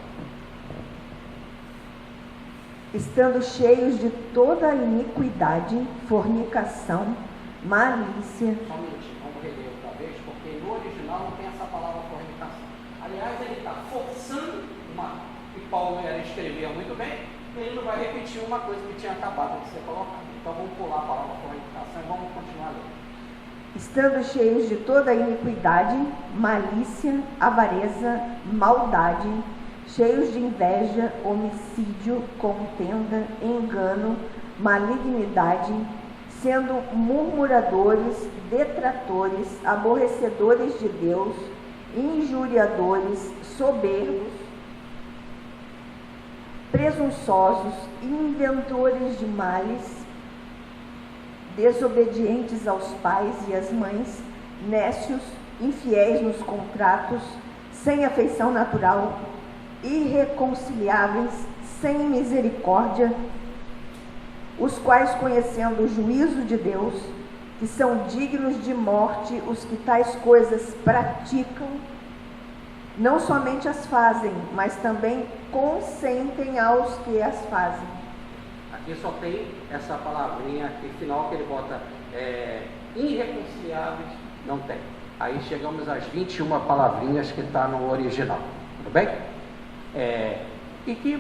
Estando cheios de toda iniquidade, fornicação, malícia. Só um minutinho, vamos reler outra vez, porque no original não tem essa palavra fornicação. Aliás, ele está forçando que Paulo ia escrever muito bem, ele não vai repetir uma coisa que tinha acabado de ser colocada. Então vamos pular a palavra fornicação e vamos continuar lendo. Estando cheios de toda iniquidade, malícia, avareza, maldade, cheios de inveja, homicídio, contenda, engano, malignidade, sendo murmuradores, detratores, aborrecedores de Deus, injuriadores, soberbos, presunçosos, inventores de males, desobedientes aos pais e às mães, nécios, infiéis nos contratos, sem afeição natural, irreconciliáveis, sem misericórdia, os quais, conhecendo o juízo de Deus, que são dignos de morte os que tais coisas praticam, não somente as fazem, mas também consentem aos que as fazem. Aqui só tem essa palavrinha aqui final que ele bota irreconciliáveis, não tem. Aí chegamos às 21 palavrinhas que está no original, tudo bem? E que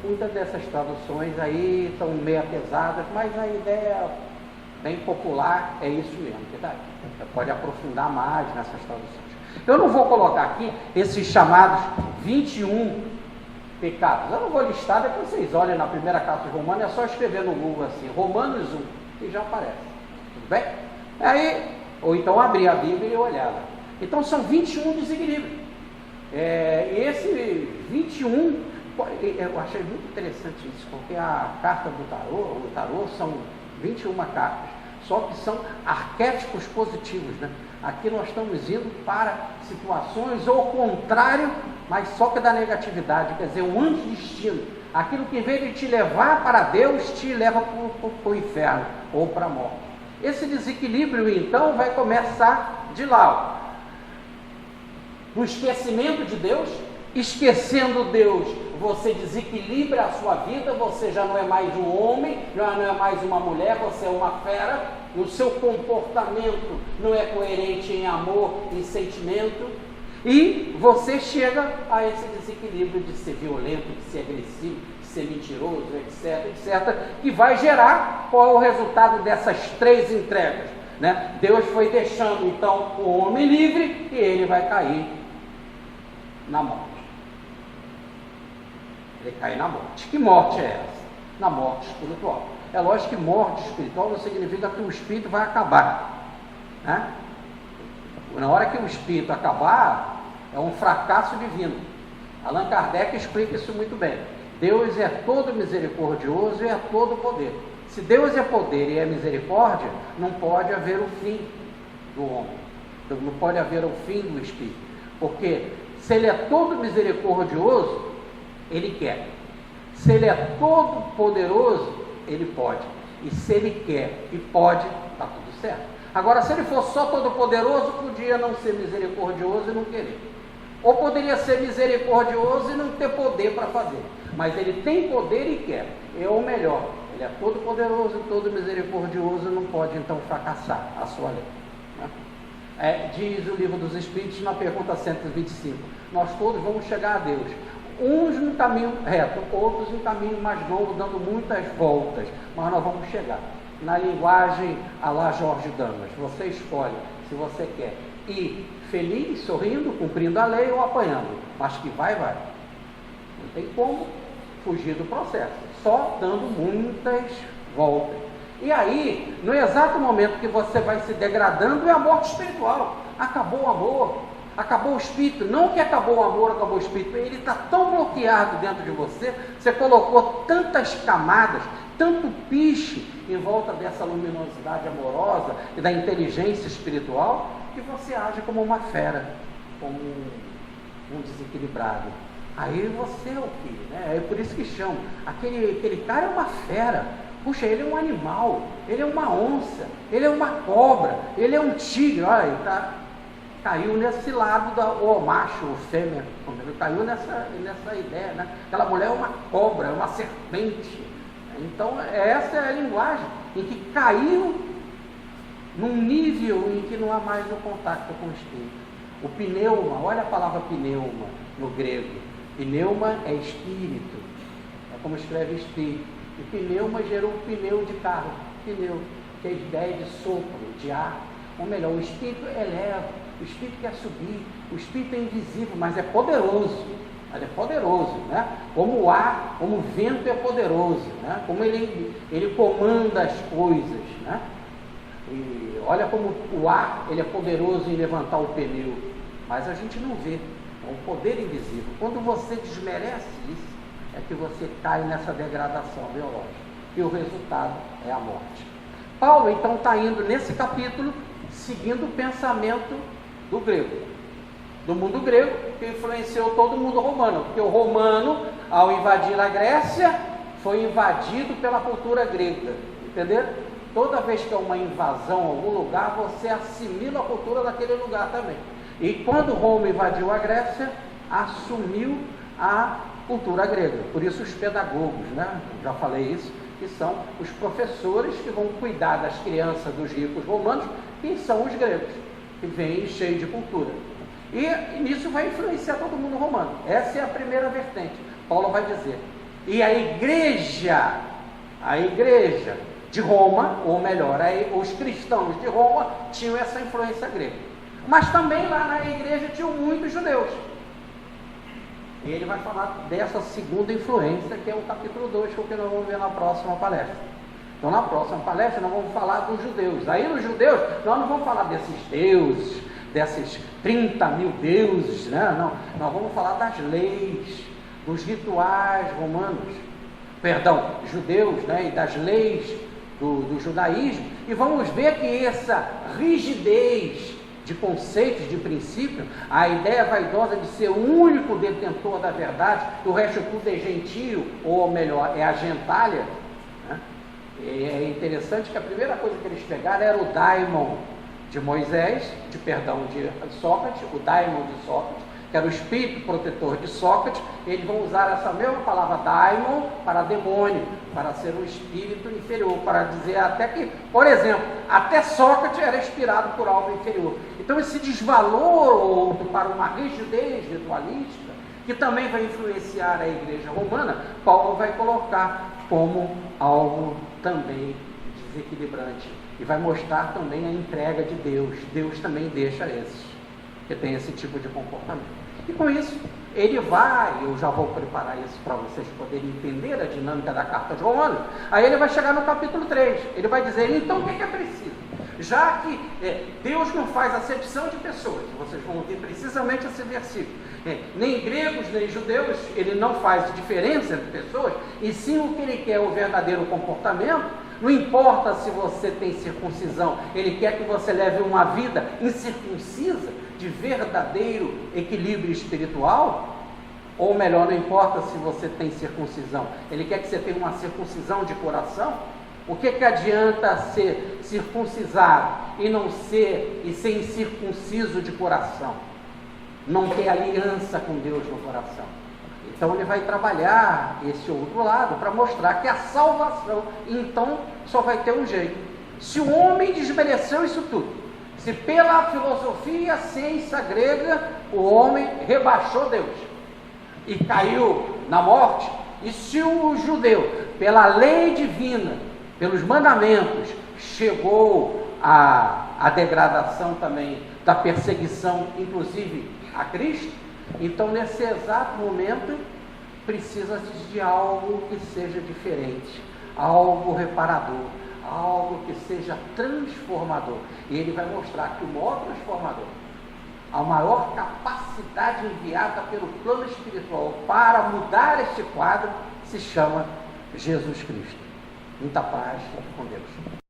muitas dessas traduções aí estão meio pesadas, mas a ideia bem popular é isso mesmo, verdade? Você pode aprofundar mais nessas traduções. Eu não vou colocar aqui esses chamados 21 pecados. Eu não vou listar, depois vocês olhem na primeira carta de Romanos, é só escrever no Google assim, Romanos 1, que já aparece. Tudo bem? Aí, ou então abrir a Bíblia e olhar lá. Então são 21 desequilíbrios. E esse 21, eu achei muito interessante isso, porque a carta do tarô são 21 cartas, só que são arquétipos positivos, né? Aqui nós estamos indo para situações ao contrário, mas só que da negatividade, quer dizer, um antidestino. Aquilo que em vez de te levar para Deus, te leva para o inferno ou para a morte. Esse desequilíbrio, então, vai começar de lá. No esquecimento de Deus, esquecendo Deus, você desequilibra a sua vida, você já não é mais um homem, já não é mais uma mulher, você é uma fera. O seu comportamento não é coerente em amor, em sentimento, e você chega a esse desequilíbrio de ser violento, de ser agressivo, de ser mentiroso, etc, etc, que vai gerar qual é o resultado dessas três entregas, né? Deus foi deixando então o homem livre e ele vai cair na morte. Ele cai na morte. Que morte é essa? Na morte espiritual. É lógico que morte espiritual não significa que o espírito vai acabar, né? Na hora que o espírito acabar, é um fracasso divino. Allan Kardec explica isso muito bem. Deus é todo misericordioso e é todo poder. Se Deus é poder e é misericórdia, não pode haver o fim do homem. Não pode haver o fim do espírito. Porque Se ele é todo misericordioso, ele quer. Se ele é todo poderoso, ele pode. E se ele quer e pode, está tudo certo. Agora, se ele for só todo poderoso, podia não ser misericordioso e não querer. Ou poderia ser misericordioso e não ter poder para fazer. Mas ele tem poder e quer. É o melhor. Ele é todo poderoso e todo misericordioso, não pode então fracassar a sua lei. Diz o Livro dos Espíritos na pergunta 125, nós todos vamos chegar a Deus, uns no caminho reto, outros no caminho mais longo, dando muitas voltas, mas nós vamos chegar. Na linguagem à la Jorge Damas, você escolhe se você quer ir feliz, sorrindo, cumprindo a lei ou apanhando, mas que vai. Não tem como fugir do processo, só dando muitas voltas. E aí, no exato momento que você vai se degradando, é a morte espiritual. Acabou o amor, acabou o espírito. Não que acabou o amor, acabou o espírito. Ele está tão bloqueado dentro de você, você colocou tantas camadas, tanto piche em volta dessa luminosidade amorosa e da inteligência espiritual, que você age como uma fera, como um desequilibrado. Aí você é o quê? É por isso que chamam. Aquele cara é uma fera. Puxa, ele é um animal, ele é uma onça, ele é uma cobra, ele é um tigre. Olha, ele caiu nesse lado o macho, o fêmea, ele caiu nessa ideia, né? Aquela mulher é uma cobra, é uma serpente. Então, essa é a linguagem em que caiu num nível em que não há mais o contato com o espírito. O pneuma, olha a palavra pneuma no grego. Pneuma é espírito, é como escreve espírito. E pneuma gerou o pneu de carro, pneu, que é a ideia de sopro, de ar. Ou melhor, o espírito eleva, o espírito quer subir, o espírito é invisível, mas é poderoso. Ele é poderoso, né? Como o ar, como o vento é poderoso, né? Como ele comanda as coisas, né? E olha como o ar, ele é poderoso em levantar o pneu, mas a gente não vê, é um poder invisível. Quando você desmerece isso, é que você cai nessa degradação biológica, e o resultado é a morte. Paulo, então, está indo nesse capítulo, seguindo o pensamento do grego, do mundo grego, que influenciou todo o mundo romano, porque o romano, ao invadir a Grécia, foi invadido pela cultura grega, entendeu? Toda vez que é uma invasão a algum lugar, você assimila a cultura daquele lugar também. E quando Roma invadiu a Grécia, assumiu a cultura grega. Por isso os pedagogos, né? Já falei isso, que são os professores que vão cuidar das crianças dos ricos romanos, que são os gregos, que vêm cheios de cultura. E nisso vai influenciar todo mundo romano. Essa é a primeira vertente. Paulo vai dizer. E a igreja de Roma, ou melhor, os cristãos de Roma tinham essa influência grega. Mas também lá na igreja tinham muitos judeus. E ele vai falar dessa segunda influência, que é o capítulo 2, que é o que nós vamos ver na próxima palestra. Então, na próxima palestra, nós vamos falar dos judeus. Aí, nos judeus, nós não vamos falar desses deuses, desses 30 mil deuses, né? Não, nós vamos falar das leis, dos rituais romanos, judeus, né? E das leis do judaísmo. E vamos ver que essa rigidez de conceitos, de princípio, a ideia vaidosa de ser o único detentor da verdade, o resto tudo é gentio, ou melhor, é a gentalha, né? É interessante que a primeira coisa que eles pegaram era o daimon de Moisés, de Sócrates, o daimon de Sócrates, que era o espírito protetor de Sócrates. Eles vão usar essa mesma palavra daimon para demônio, para ser um espírito inferior, para dizer até que, por exemplo, até Sócrates era inspirado por algo inferior. Então esse desvalor para uma rigidez ritualística, que também vai influenciar a igreja romana, Paulo vai colocar como algo também desequilibrante, e vai mostrar também a entrega de Deus. Deus também deixa esses que tem esse tipo de comportamento. E com isso, eu já vou preparar isso para vocês poderem entender a dinâmica da carta de Romanos. Aí ele vai chegar no capítulo 3, ele vai dizer, então o que é preciso? Já que Deus não faz acepção de pessoas, vocês vão ouvir precisamente esse versículo, nem gregos, nem judeus, ele não faz diferença entre pessoas, e sim o que ele quer, o verdadeiro comportamento. Não importa se você tem circuncisão, ele quer que você leve uma vida incircuncisa, de verdadeiro equilíbrio espiritual, ou melhor, não importa se você tem circuncisão, ele quer que você tenha uma circuncisão de coração. O que adianta ser circuncisado e não ser e ser incircunciso de coração? Não ter aliança com Deus no coração. Então ele vai trabalhar esse outro lado para mostrar que a salvação, então, só vai ter um jeito. Se o homem desmereceu isso tudo, se pela filosofia e a ciência grega o homem rebaixou Deus e caiu na morte, e se o judeu, pela lei divina, pelos mandamentos, chegou à degradação também da perseguição, inclusive a Cristo, então nesse exato momento precisa-se de algo que seja diferente, algo reparador, algo que seja transformador. E ele vai mostrar que o maior transformador, a maior capacidade enviada pelo plano espiritual para mudar este quadro, se chama Jesus Cristo. Muita paz, fique com Deus.